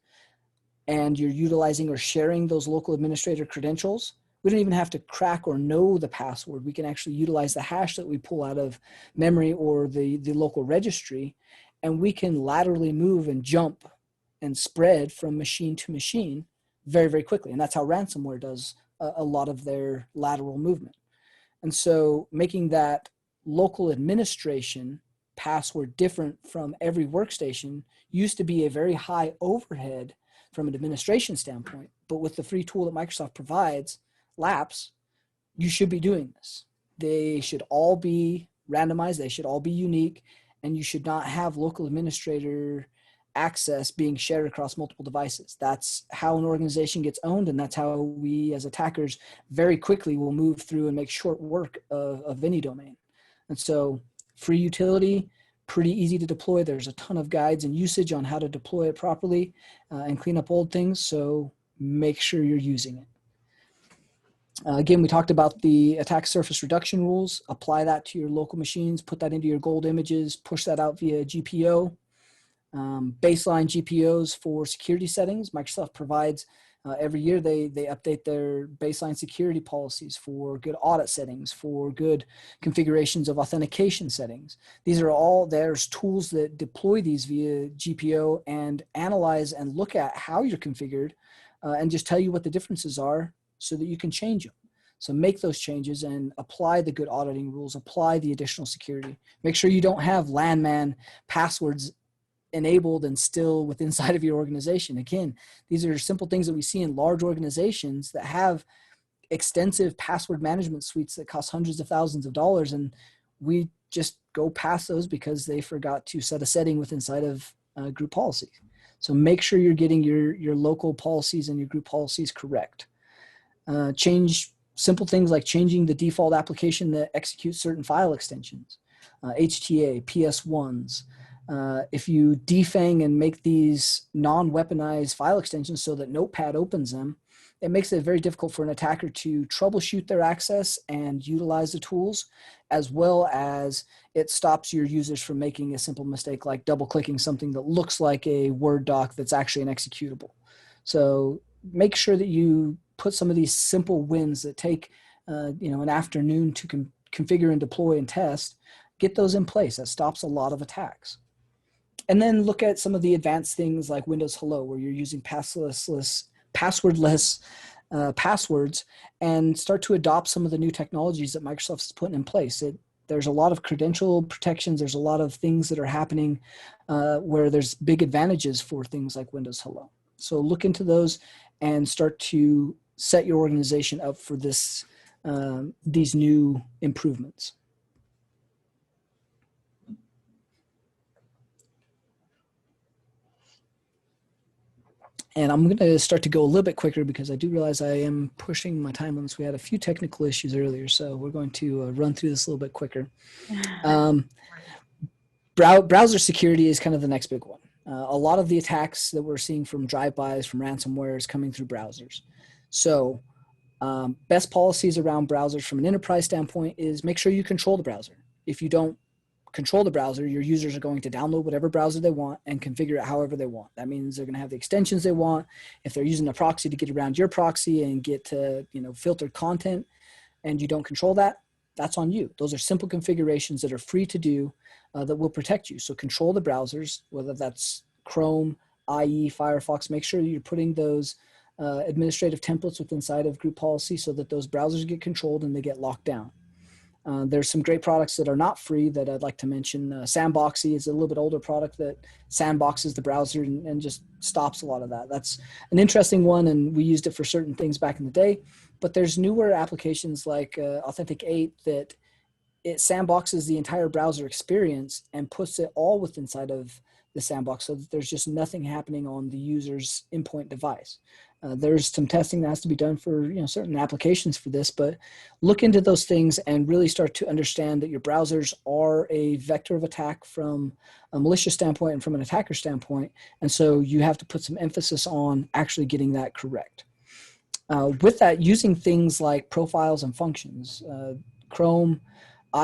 and you're utilizing or sharing those local administrator credentials, we don't even have to crack or know the password. We can actually utilize the hash that we pull out of memory or the local registry, and we can laterally move and jump and spread from machine to machine very, very quickly. And that's how ransomware does a lot of their lateral movement. And so making that local administration password different from every workstation used to be a very high overhead from an administration standpoint. But with the free tool that Microsoft provides, LAPS, you should be doing this. They should all be randomized. They should all be unique. And you should not have local administrator access being shared across multiple devices. That's how an organization gets owned. And that's how we as attackers very quickly will move through and make short work of any domain. And so free utility, pretty easy to deploy. There's a ton of guides and usage on how to deploy it properly and clean up old things. So make sure you're using it. Again, we talked about the attack surface reduction rules. Apply that to your local machines, put that into your gold images, push that out via GPO. Baseline GPOs for security settings. Microsoft provides Every year they update their baseline security policies for good audit settings, for good configurations of authentication settings. These are all, there's tools that deploy these via GPO and analyze and look at how you're configured and just tell you what the differences are so that you can change them. So make those changes and apply the good auditing rules, apply the additional security. Make sure you don't have landman passwords enabled and still within inside of your organization. Again, these are simple things that we see in large organizations that have extensive password management suites that cost hundreds of thousands of dollars, and we just go past those because they forgot to set a setting within inside of group policy. So make sure you're getting your local policies and your group policies correct. Change simple things like changing the default application that executes certain file extensions, HTA, PS1s. If you defang and make these non-weaponized file extensions so that Notepad opens them, it makes it very difficult for an attacker to troubleshoot their access and utilize the tools, as well as it stops your users from making a simple mistake like double-clicking something that looks like a Word doc that's actually an executable. So make sure that you put some of these simple wins that take an afternoon to configure and deploy and test, get those in place. That stops a lot of attacks. And then look at some of the advanced things like Windows Hello, where you're using passwordless passwords, and start to adopt some of the new technologies that Microsoft is putting in place. There's a lot of credential protections. There's a lot of things that are happening where there's big advantages for things like Windows Hello. So look into those and start to set your organization up for these new improvements. And I'm going to start to go a little bit quicker because I do realize I am pushing my time limits. We had a few technical issues earlier, so we're going to run through this a little bit quicker. Browser security is kind of the next big one. A lot of the attacks that we're seeing from drive-bys, from ransomware, is coming through browsers. So best policies around browsers from an enterprise standpoint is make sure you control the browser. If you don't control the browser, your users are going to download whatever browser they want and configure it however they want. That means they're going to have the extensions they want. If they're using a proxy to get around your proxy and get to filtered content, and you don't control that, that's on you. Those are simple configurations that are free to do that will protect you. So control the browsers, whether that's Chrome, IE, Firefox. Make sure that you're putting those administrative templates within inside of group policy so that those browsers get controlled and they get locked down. There's some great products that are not free that I'd like to mention. Sandboxy is a little bit older product that sandboxes the browser and just stops a lot of that. That's an interesting one, and we used it for certain things back in the day. But there's newer applications like Authentic 8 that it sandboxes the entire browser experience and puts it all within inside of the sandbox so that there's just nothing happening on the user's endpoint device. There's some testing that has to be done for certain applications for this, but look into those things and really start to understand that your browsers are a vector of attack from a malicious standpoint and from an attacker standpoint. And so you have to put some emphasis on actually getting that correct. With that, using things like profiles and functions, Chrome,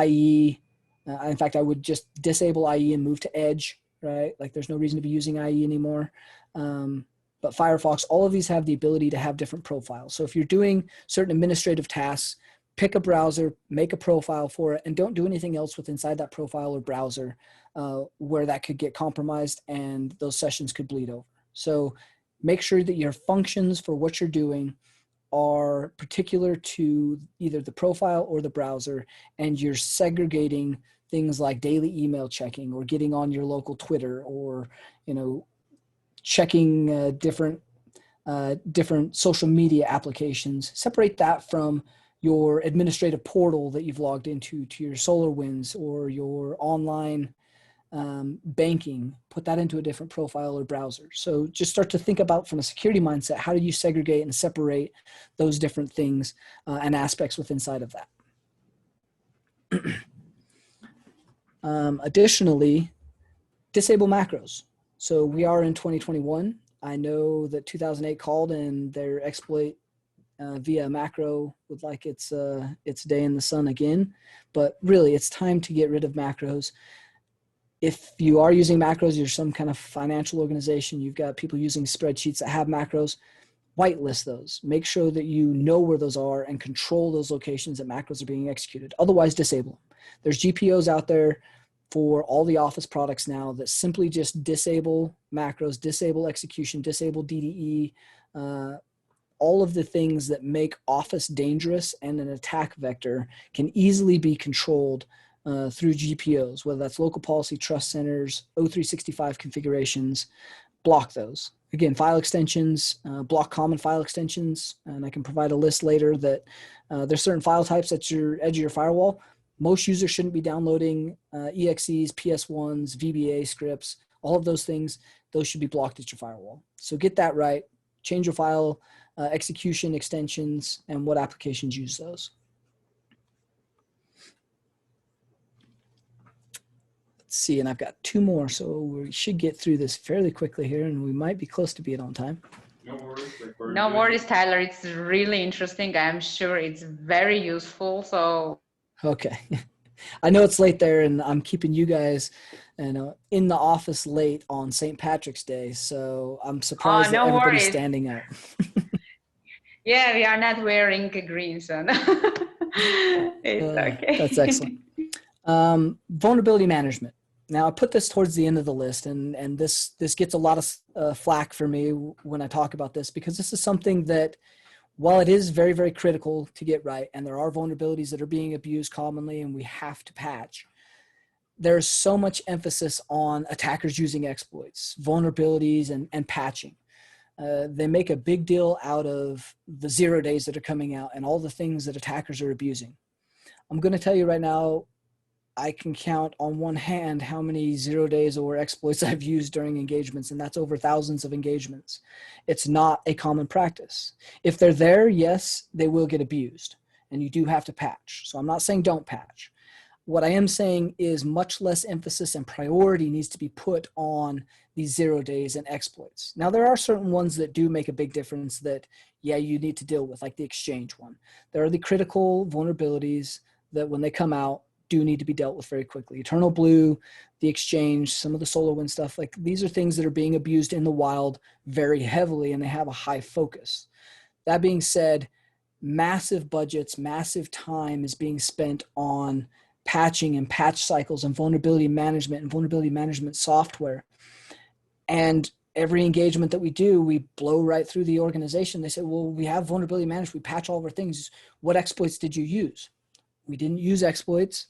IE, in fact, I would just disable IE and move to Edge, right? Like there's no reason to be using IE anymore. But Firefox, all of these have the ability to have different profiles. So if you're doing certain administrative tasks, pick a browser, make a profile for it, and don't do anything else with inside that profile or browser where that could get compromised and those sessions could bleed over. So make sure that your functions for what you're doing are particular to either the profile or the browser, and you're segregating things like daily email checking or getting on your local Twitter or, checking different social media applications. Separate that from your administrative portal that you've logged into, to your SolarWinds or your online banking. Put that into a different profile or browser. So just start to think about, from a security mindset, how do you segregate and separate those different things and aspects within inside of that. Additionally, disable macros. So we are in 2021. I know that 2008 called and their exploit via macro would like its day in the sun again, but really it's time to get rid of macros. If you are using macros, you're some kind of financial organization, you've got people using spreadsheets that have macros, whitelist those. Make sure that you know where those are and control those locations that macros are being executed. Otherwise, disable them. There's GPOs out there for all the Office products now that simply just disable macros, disable execution, disable DDE, all of the things that make Office dangerous and an attack vector can easily be controlled through GPOs, whether that's local policy trust centers, O365 configurations. Block those. Again, file extensions, block common file extensions, and I can provide a list later that there's certain file types at your edge of your firewall. Most users shouldn't be downloading EXEs, PS1s, VBA scripts, all of those things. Those should be blocked at your firewall. So get that right. Change your file execution extensions and what applications use those. Let's see, and I've got 2 more, so we should get through this fairly quickly here, and we might be close to being on time. No worries, Tyler. It's really interesting. I'm sure it's very useful. So okay. I know it's late there, and I'm keeping you guys in the office late on St. Patrick's Day, so I'm surprised that everybody's standing up. Yeah, we are not wearing green, so it's okay. That's excellent. Vulnerability management. Now, I put this towards the end of the list, and this gets a lot of flack for me when I talk about this, because this is something that, while it is very, very critical to get right, and there are vulnerabilities that are being abused commonly and we have to patch, there's so much emphasis on attackers using exploits, vulnerabilities, and patching. They make a big deal out of the 0 days that are coming out and all the things that attackers are abusing. I'm going to tell you right now, I can count on one hand how many 0 days or exploits I've used during engagements, and that's over thousands of engagements. It's not a common practice. If they're there, yes, they will get abused, and you do have to patch. So I'm not saying don't patch. What I am saying is much less emphasis and priority needs to be put on these 0 days and exploits. Now, there are certain ones that do make a big difference that, yeah, you need to deal with, like the Exchange one. There are the critical vulnerabilities that when they come out, do need to be dealt with very quickly. Eternal Blue, the Exchange, some of the SolarWinds stuff, like these are things that are being abused in the wild very heavily, and they have a high focus. That being said, massive budgets, massive time is being spent on patching and patch cycles and vulnerability management software. And every engagement that we do, we blow right through the organization. They say, well, we have vulnerability management. We patch all of our things. What exploits did you use? We didn't use exploits.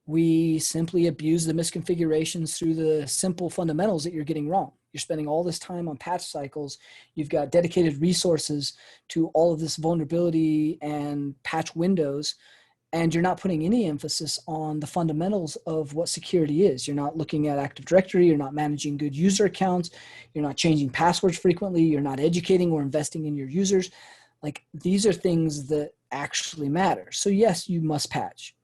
We simply abuse the misconfigurations through the simple fundamentals that you're getting wrong. You're spending all this time on patch cycles. You've got dedicated resources to all of this vulnerability and patch windows, and you're not putting any emphasis on the fundamentals of what security is. You're not looking at Active Directory. You're not managing good user accounts. You're not changing passwords frequently. You're not educating or investing in your users. Like, these are things that actually matter. So yes, you must patch.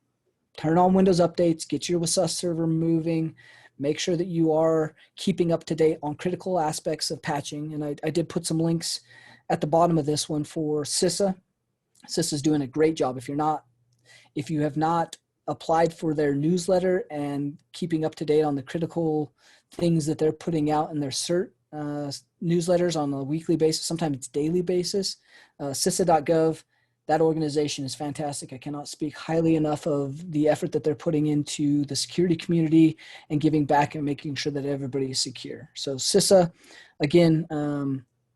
Turn on Windows updates, get your WSUS server moving, make sure that you are keeping up to date on critical aspects of patching. And I did put some links at the bottom of this one for CISA. CISA's doing a great job. If you have not applied for their newsletter and keeping up to date on the critical things that they're putting out in their CERT newsletters on a weekly basis, sometimes it's daily basis, CISA.gov, that organization is fantastic. I cannot speak highly enough of the effort that they're putting into the security community and giving back and making sure that everybody is secure. So CISA, again,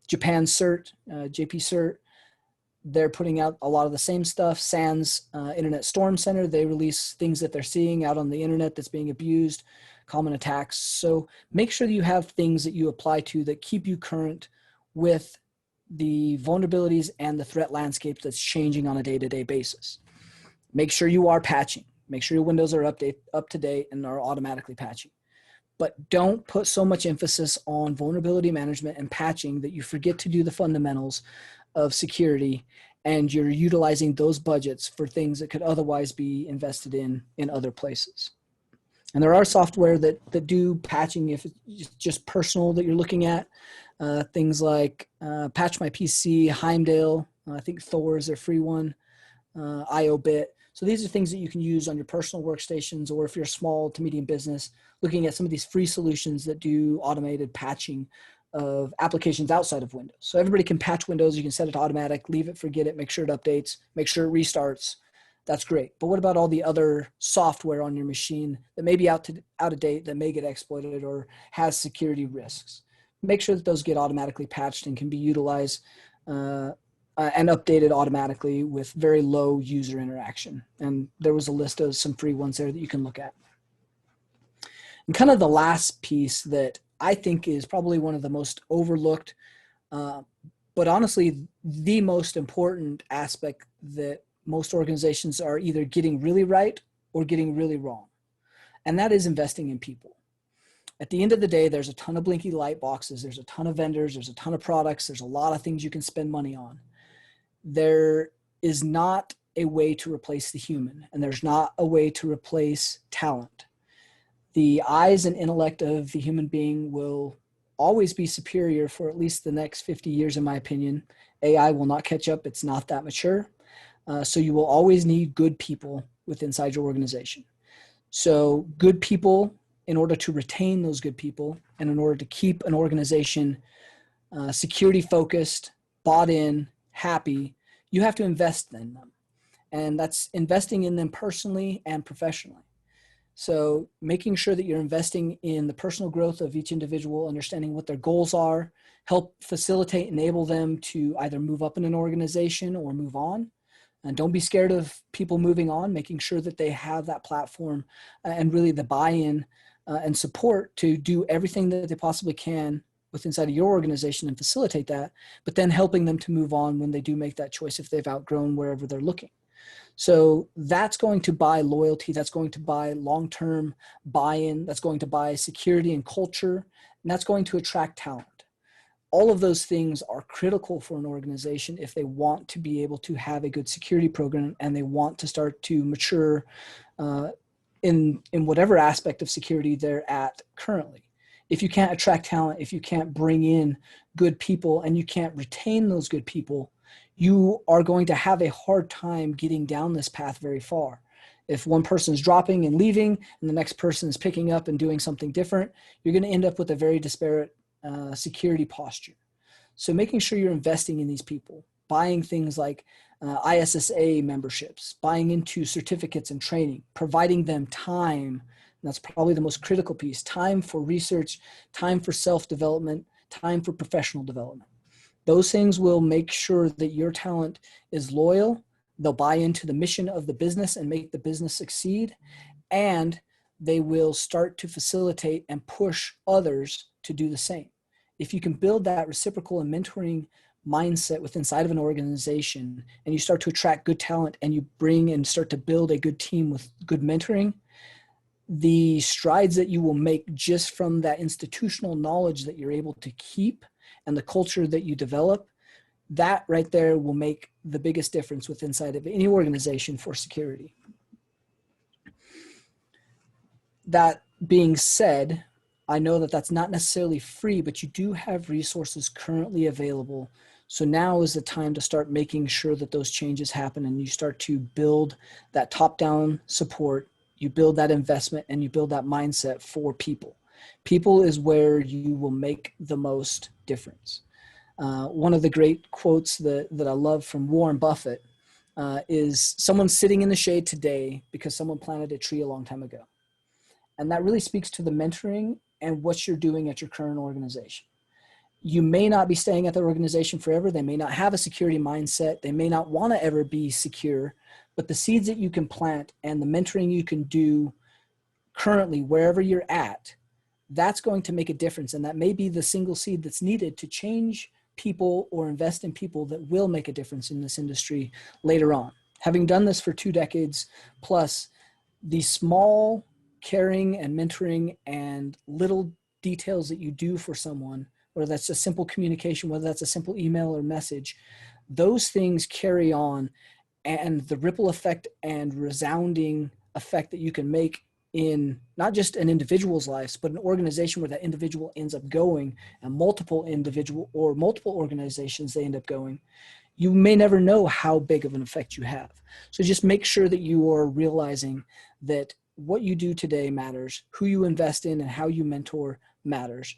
Japan CERT, JP CERT, they're putting out a lot of the same stuff. SANS, Internet Storm Center, they release things that they're seeing out on the internet that's being abused, common attacks. So make sure that you have things that you apply to that keep you current with the vulnerabilities and the threat landscape that's changing on a day-to-day basis. Make sure you are patching. Make sure your windows are up to date and are automatically patching. But don't put so much emphasis on vulnerability management and patching that you forget to do the fundamentals of security, and you're utilizing those budgets for things that could otherwise be invested in other places. And there are software that do patching if it's just personal that you're looking at. Things like Patch My PC, Heimdall, I think Thor is their free one, IOBit. So these are things that you can use on your personal workstations, or if you're a small to medium business, looking at some of these free solutions that do automated patching of applications outside of Windows. So everybody can patch Windows. You can set it to automatic, leave it, forget it, make sure it updates, make sure it restarts. That's great. But what about all the other software on your machine that may be out of date, that may get exploited or has security risks? Make sure that those get automatically patched and can be utilized and updated automatically with very low user interaction. And there was a list of some free ones there that you can look at. And kind of the last piece that I think is probably one of the most overlooked, but honestly, the most important aspect that most organizations are either getting really right or getting really wrong. And that is investing in people. At the end of the day, there's a ton of blinky light boxes. There's a ton of vendors. There's a ton of products. There's a lot of things you can spend money on. There is not a way to replace the human, and there's not a way to replace talent. The eyes and intellect of the human being will always be superior for at least the next 50 years, in my opinion. AI will not catch up. It's not that mature. So you will always need good people inside your organization. So good people, in order to retain those good people and in order to keep an organization security focused, bought in, happy, you have to invest in them. And that's investing in them personally and professionally. So making sure that you're investing in the personal growth of each individual, understanding what their goals are, help facilitate, enable them to either move up in an organization or move on. And don't be scared of people moving on, making sure that they have that platform and really the buy-in and support to do everything that they possibly can inside of your organization and facilitate that, but then helping them to move on when they do make that choice if they've outgrown wherever they're looking. So that's going to buy loyalty. That's going to buy long-term buy-in. That's going to buy security and culture. And that's going to attract talent. All of those things are critical for an organization if they want to be able to have a good security program and they want to start to mature in whatever aspect of security they're at currently. If you can't attract talent, if you can't bring in good people and you can't retain those good people, you are going to have a hard time getting down this path very far. If one person is dropping and leaving and the next person is picking up and doing something different, you're going to end up with a very disparate security posture. So making sure you're investing in these people, buying things like ISSA memberships, buying into certificates and training, providing them time. And that's probably the most critical piece: time for research, time for self-development, time for professional development. Those things will make sure that your talent is loyal. They'll buy into the mission of the business and make the business succeed. And they will start to facilitate and push others to do the same. If you can build that reciprocal and mentoring mindset inside of an organization, and you start to attract good talent and you bring and start to build a good team with good mentoring, the strides that you will make just from that institutional knowledge that you're able to keep and the culture that you develop, that right there will make the biggest difference inside of any organization for security. That being said, I know that that's not necessarily free, but you do have resources currently available. So now is the time to start making sure that those changes happen and you start to build that top-down support, you build that investment, and you build that mindset for people. People is where you will make the most difference. One of the great quotes that I love from Warren Buffett is, "Someone's sitting in the shade today because someone planted a tree a long time ago." And that really speaks to the mentoring and what you're doing at your current organization. You may not be staying at the organization forever. They may not have a security mindset. They may not want to ever be secure, but the seeds that you can plant and the mentoring you can do currently, wherever you're at, that's going to make a difference. And that may be the single seed that's needed to change people or invest in people that will make a difference in this industry later on. Having done this for 2 decades plus, the small caring and mentoring and little details that you do for someone, whether that's a simple communication, whether that's a simple email or message, those things carry on, and the ripple effect and resounding effect that you can make in not just an individual's lives, but an organization where that individual ends up going, and multiple individual or multiple organizations they end up going, you may never know how big of an effect you have. So just make sure that you are realizing that what you do today matters, who you invest in and how you mentor matters.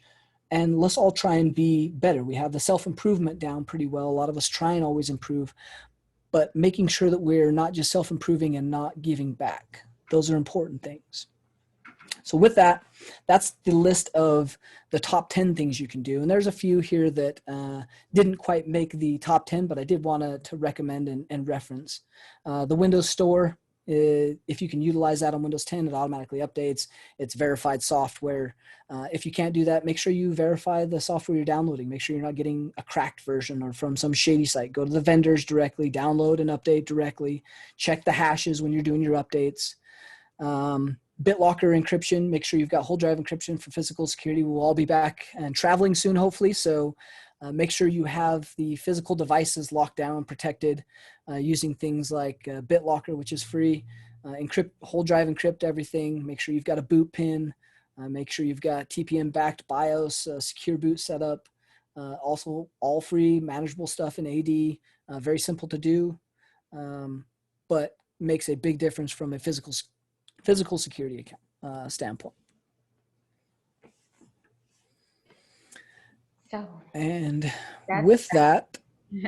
and let's all try and be better. We have the self-improvement down pretty well. A lot of us try and always improve, but making sure that we're not just self-improving and not giving back. Those are important things. So with that, that's the list of the top 10 things you can do. And there's a few here that didn't quite make the top 10, but I did want to recommend and reference. The Windows Store, if you can utilize that on Windows 10, it automatically updates. It's verified software. If you can't do that, make sure you verify the software you're downloading. Make sure you're not getting a cracked version or from some shady site. Go to the vendors directly, download and update directly. Check the hashes when you're doing your updates. BitLocker encryption, make sure you've got whole drive encryption for physical security. We'll all be back and traveling soon, hopefully. So make sure you have the physical devices locked down and protected using things like BitLocker, which is free. Whole drive encrypt everything. Make sure you've got a boot pin. Make sure you've got TPM backed BIOS, secure boot setup. Also all free, manageable stuff in AD. Very simple to do, but makes a big difference from a physical security account standpoint. And with that,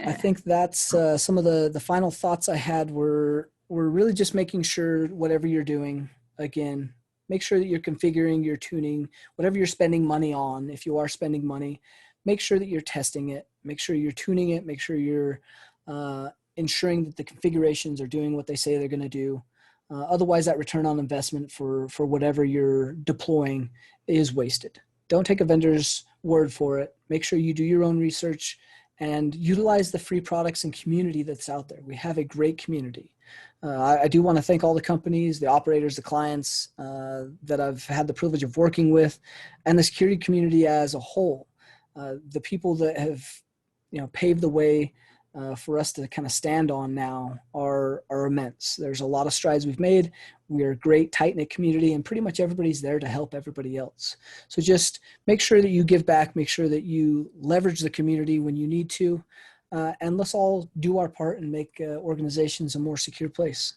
I think that's some of the final thoughts I had were really just making sure whatever you're doing, again, make sure that you're configuring, you're tuning, whatever you're spending money on. If you are spending money, make sure that you're testing it, make sure you're tuning it, make sure you're ensuring that the configurations are doing what they say they're going to do. Otherwise, that return on investment for whatever you're deploying is wasted. Don't take a vendor's word for it. Make sure you do your own research and utilize the free products and community that's out there. We have a great community. I do want to thank all the companies, the operators, the clients that I've had the privilege of working with, and the security community as a whole. The people that have, paved the way for us to kind of stand on now are immense. There's a lot of strides we've made. We are a great, tight-knit community, and pretty much everybody's there to help everybody else. So just make sure that you give back, make sure that you leverage the community when you need to, and let's all do our part and make organizations a more secure place.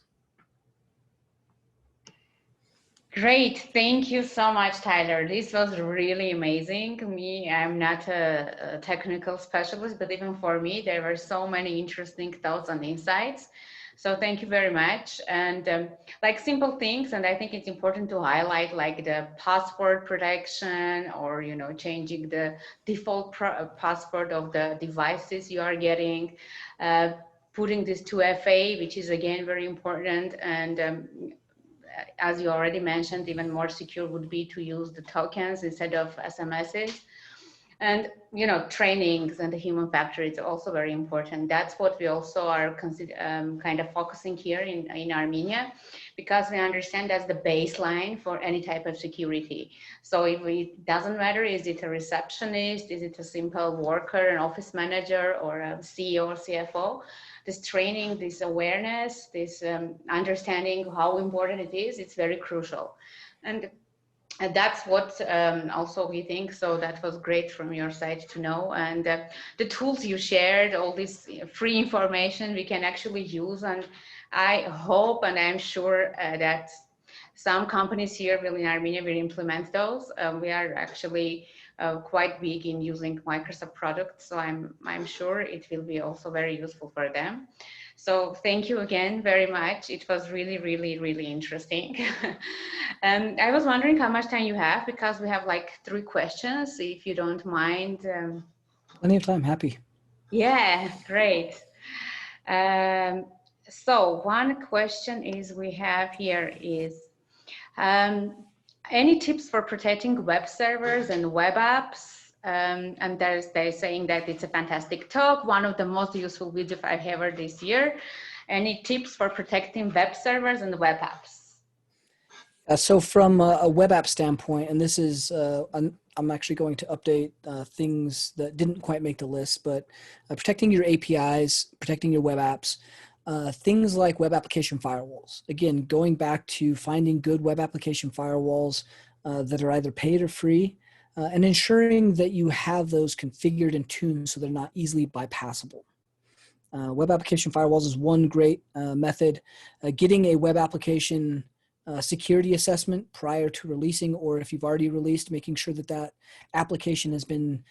Great. Thank you so much, Tyler. This was really amazing. I'm not a technical specialist, but even for me, there were so many interesting thoughts and insights. So thank you very much. And like simple things, and I think it's important to highlight like the password protection or, changing the default password of the devices you are getting, putting this 2FA, which is again very important. And as you already mentioned, even more secure would be to use the tokens instead of SMSs. And, trainings and the human factor is also very important. That's what we also are kind of focusing here in Armenia, because we understand that's the baseline for any type of security. So if it doesn't matter, is it a receptionist, is it a simple worker, an office manager, or a CEO or CFO, this training, this awareness, this understanding how important it is, it's very crucial. And that's what also we think. So that was great from your side to know. And the tools you shared, all this free information we can actually use. And I hope and I'm sure that some companies here in Armenia will implement those. We are actually quite big in using Microsoft products. So I'm sure it will be also very useful for them. So thank you again very much. It was really, really, really interesting. And I was wondering how much time you have, because we have like 3 questions, if you don't mind. Plenty of time, happy. Yeah, great. So one question we have here is, any tips for protecting web servers and web apps? And they're saying that it's a fantastic talk, one of the most useful videos I've ever this year. Any tips for protecting web servers and web apps? So from a web app standpoint, and this is, I'm actually going to update things that didn't quite make the list, but protecting your APIs, protecting your web apps, things like web application firewalls. Again, going back to finding good web application firewalls that are either paid or free, and ensuring that you have those configured and tuned so they're not easily bypassable. Web application firewalls is one great method. Getting a web application security assessment prior to releasing, or if you've already released, making sure that that application has been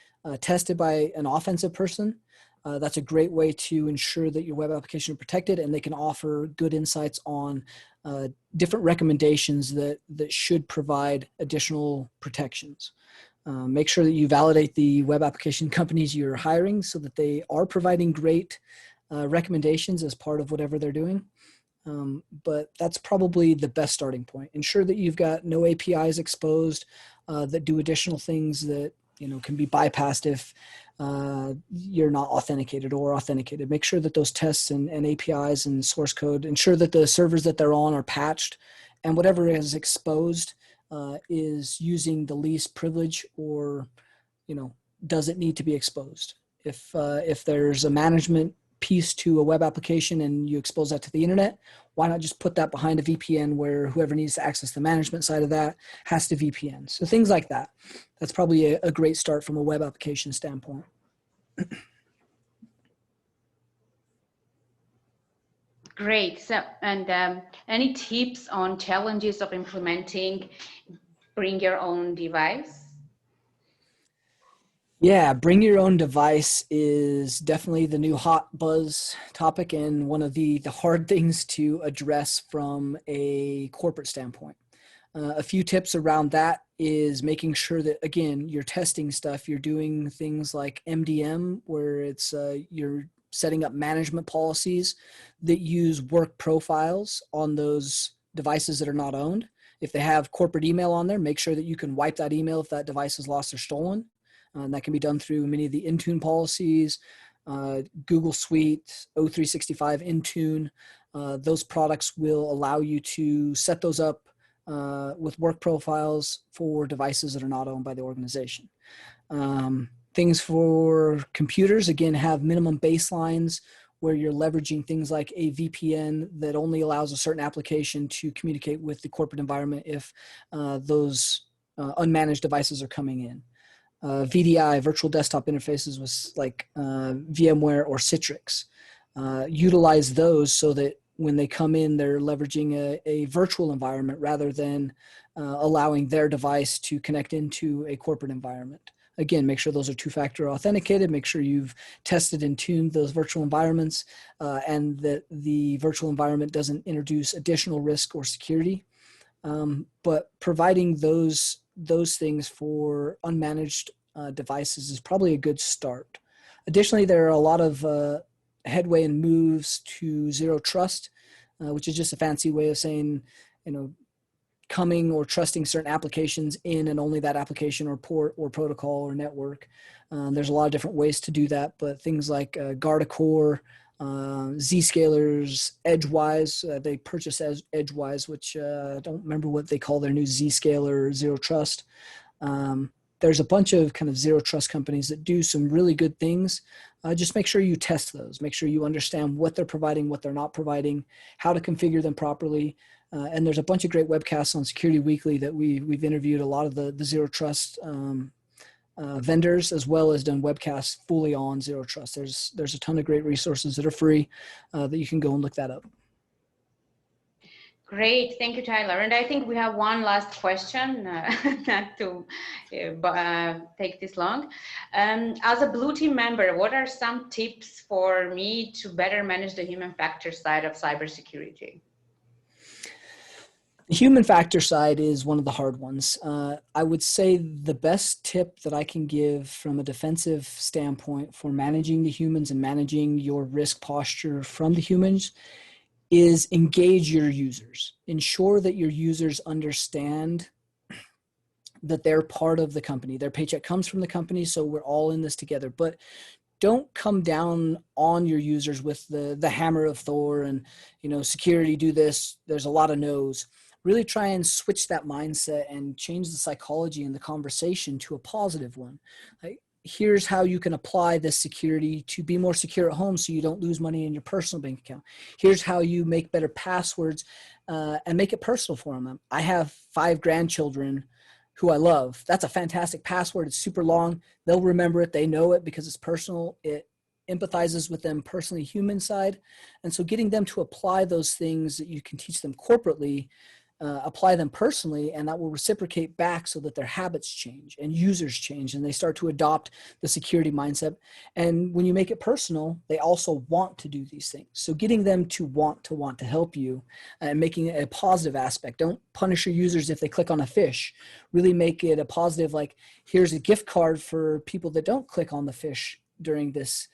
tested by an offensive person. That's a great way to ensure that your web application is protected, and they can offer good insights on different recommendations that should provide additional protections. Make sure that you validate the web application companies you're hiring so that they are providing great recommendations as part of whatever they're doing. But that's probably the best starting point. Ensure that you've got no APIs exposed that do additional things that can be bypassed if you're not authenticated or authenticated. Make sure that those tests and APIs and source code, ensure that the servers that they're on are patched, and whatever is exposed is using the least privilege, or does it need to be exposed. If there's a management piece to a web application and you expose that to the internet, why not just put that behind a VPN where whoever needs to access the management side of that has to VPN. So things like that. That's probably a great start from a web application standpoint. Great. So, and any tips on challenges of implementing bring your own device? Yeah, bring your own device is definitely the new hot buzz topic, and one of the hard things to address from a corporate standpoint. A few tips around that is making sure that, again, you're testing stuff. You're doing things like MDM, where it's you're setting up management policies that use work profiles on those devices that are not owned. If they have corporate email on there, make sure that you can wipe that email if that device is lost or stolen. And that can be done through many of the Intune policies, Google Suite, O365 Intune. Those products will allow you to set those up with work profiles for devices that are not owned by the organization. Things for computers, again, have minimum baselines where you're leveraging things like a VPN that only allows a certain application to communicate with the corporate environment if those unmanaged devices are coming in. VDI, virtual desktop interfaces with like VMware or Citrix. Utilize those so that when they come in, they're leveraging a virtual environment rather than allowing their device to connect into a corporate environment. Again, make sure those are two-factor authenticated. Make sure you've tested and tuned those virtual environments and that the virtual environment doesn't introduce additional risk or security. But providing those things for unmanaged devices is probably a good start. Additionally, there are a lot of headway and moves to zero trust, which is just a fancy way of saying, coming or trusting certain applications in and only that application or port or protocol or network. There's a lot of different ways to do that, but things like Guardicore, Zscalers, Edgewise, they purchase as Edgewise, which I don't remember what they call their new Zscaler Zero Trust. There's a bunch of kind of zero trust companies that do some really good things. Just make sure you test those. Make sure you understand what they're providing, what they're not providing, how to configure them properly. And there's a bunch of great webcasts on Security Weekly that we've interviewed a lot of the zero trust vendors, as well as done webcasts fully on zero trust. There's a ton of great resources that are free that you can go and look that up. Great, thank you, Tyler. And I think we have one last question, not to take this long. As a Blue Team member, what are some tips for me to better manage the human factor side of cybersecurity? The human factor side is one of the hard ones. I would say the best tip that I can give from a defensive standpoint for managing the humans and managing your risk posture from the humans is engage your users. Ensure that your users understand that they're part of the company. Their paycheck comes from the company, so we're all in this together. But don't come down on your users with the hammer of Thor and, security, do this. There's a lot of no's. Really try and switch that mindset and change the psychology and the conversation to a positive one. Like, here's how you can apply this security to be more secure at home so you don't lose money in your personal bank account. Here's how you make better passwords and make it personal for them. I have 5 grandchildren who I love. That's a fantastic password. It's super long. They'll remember it. They know it because it's personal. It empathizes with them personally, human side. And so getting them to apply those things that you can teach them corporately apply them personally, and that will reciprocate back so that their habits change and users change and they start to adopt the security mindset. And when you make it personal, they also want to do these things. So getting them to want to help you and making it a positive aspect. Don't punish your users if they click on a fish. Really make it a positive, like, here's a gift card for people that don't click on the fish during this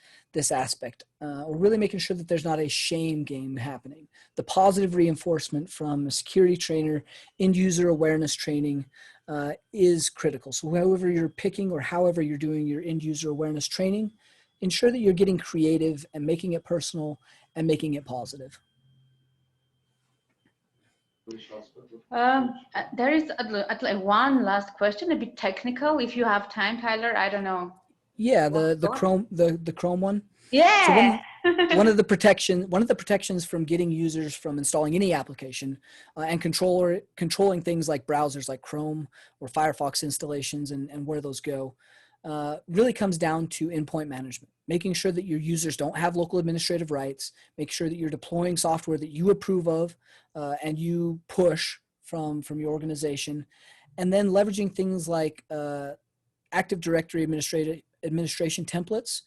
aspect, or really making sure that there's not a shame game happening. The positive reinforcement from a security trainer, end user awareness training is critical. So however you're picking or however you're doing your end user awareness training, ensure that you're getting creative and making it personal and making it positive. There is one last question, a bit technical. If you have time, Tyler, I don't know. Yeah, the Chrome one. Yeah. So one of the protections from getting users from installing any application and controlling things like browsers like Chrome or Firefox installations and where those go really comes down to endpoint management, making sure that your users don't have local administrative rights, make sure that you're deploying software that you approve of and you push from your organization, and then leveraging things like Active Directory administration templates.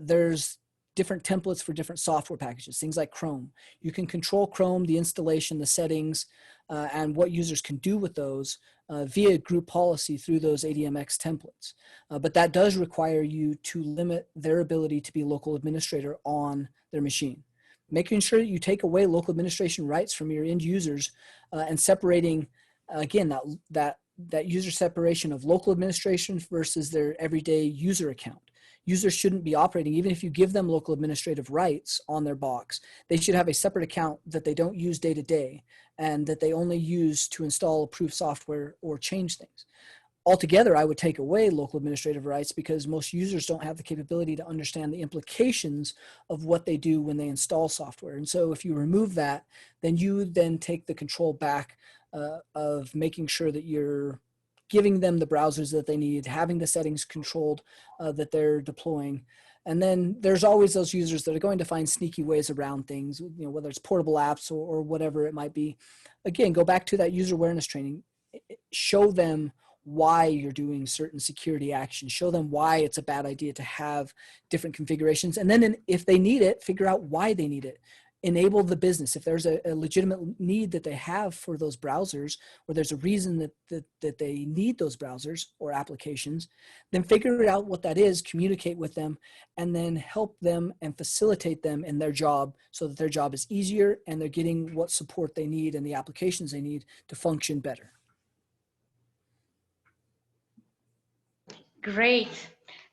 There's different templates for different software packages, things like Chrome. You can control Chrome, the installation, the settings, and what users can do with those via group policy through those ADMX templates. But that does require you to limit their ability to be local administrator on their machine. Making sure that you take away local administration rights from your end users and separating, again, that user separation of local administration versus their everyday user account. Users shouldn't be operating, even if you give them local administrative rights on their box, they should have a separate account that they don't use day to day and that they only use to install approved software or change things. Altogether, I would take away local administrative rights because most users don't have the capability to understand the implications of what they do when they install software. And so if you remove that, then you then take the control back of making sure that you're giving them the browsers that they need, having the settings controlled that they're deploying. And then there's always those users that are going to find sneaky ways around things, whether it's portable apps or whatever it might be. Again, go back to that user awareness training. Show them why you're doing certain security actions. Show them why it's a bad idea to have different configurations. And then if they need it, figure out why they need it. Enable the business. If there's a legitimate need that they have for those browsers, or there's a reason that they need those browsers or applications, then figure out what that is, communicate with them, and then help them and facilitate them in their job so that their job is easier and they're getting what support they need and the applications they need to function better. Great.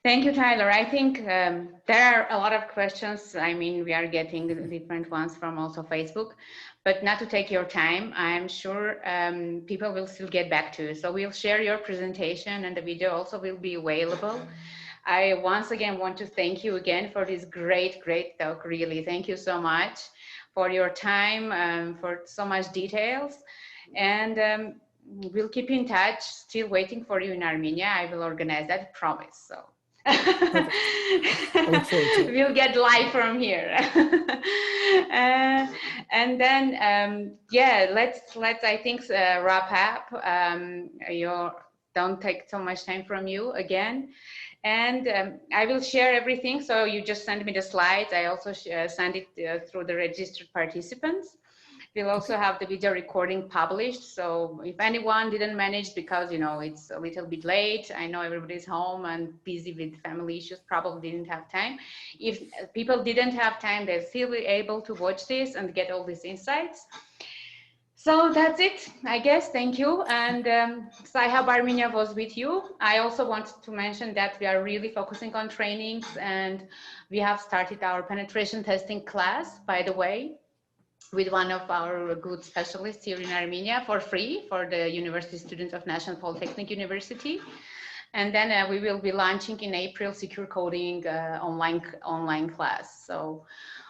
Thank you, Tyler. I think there are a lot of questions. I mean, we are getting different ones from also Facebook, but not to take your time. I'm sure people will still get back to you. So we'll share your presentation and the video also will be available. I once again want to thank you again for this great talk. Really, thank you so much for your time, for so much details. And we'll keep in touch, still waiting for you in Armenia. I will organize that, promise. So. We'll get live from here. And then yeah, let's I think wrap up. Don't take so much time from you again, and I will share everything. So you just send me the slides. I also send it through the registered participants. We'll also have the video recording published. So if anyone didn't manage because, it's a little bit late, I know everybody's home and busy with family issues, probably didn't have time. If people didn't have time, they'll still be able to watch this and get all these insights. So that's it, I guess. Thank you. And Sci-Hub Armenia was with you. I also wanted to mention that we are really focusing on trainings, and we have started our penetration testing class, by the way, with one of our good specialists here in Armenia for free for the university students of National Polytechnic University. And then we will be launching in April secure coding online class. So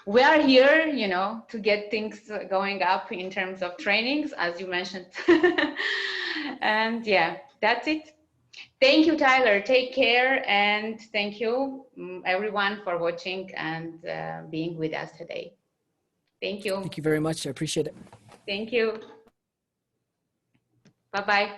we are here, to get things going up in terms of trainings, as you mentioned. And yeah, that's it. Thank you, Tyler. Take care. And thank you, everyone, for watching and being with us today. Thank you. Thank you very much. I appreciate it. Thank you. Bye-bye.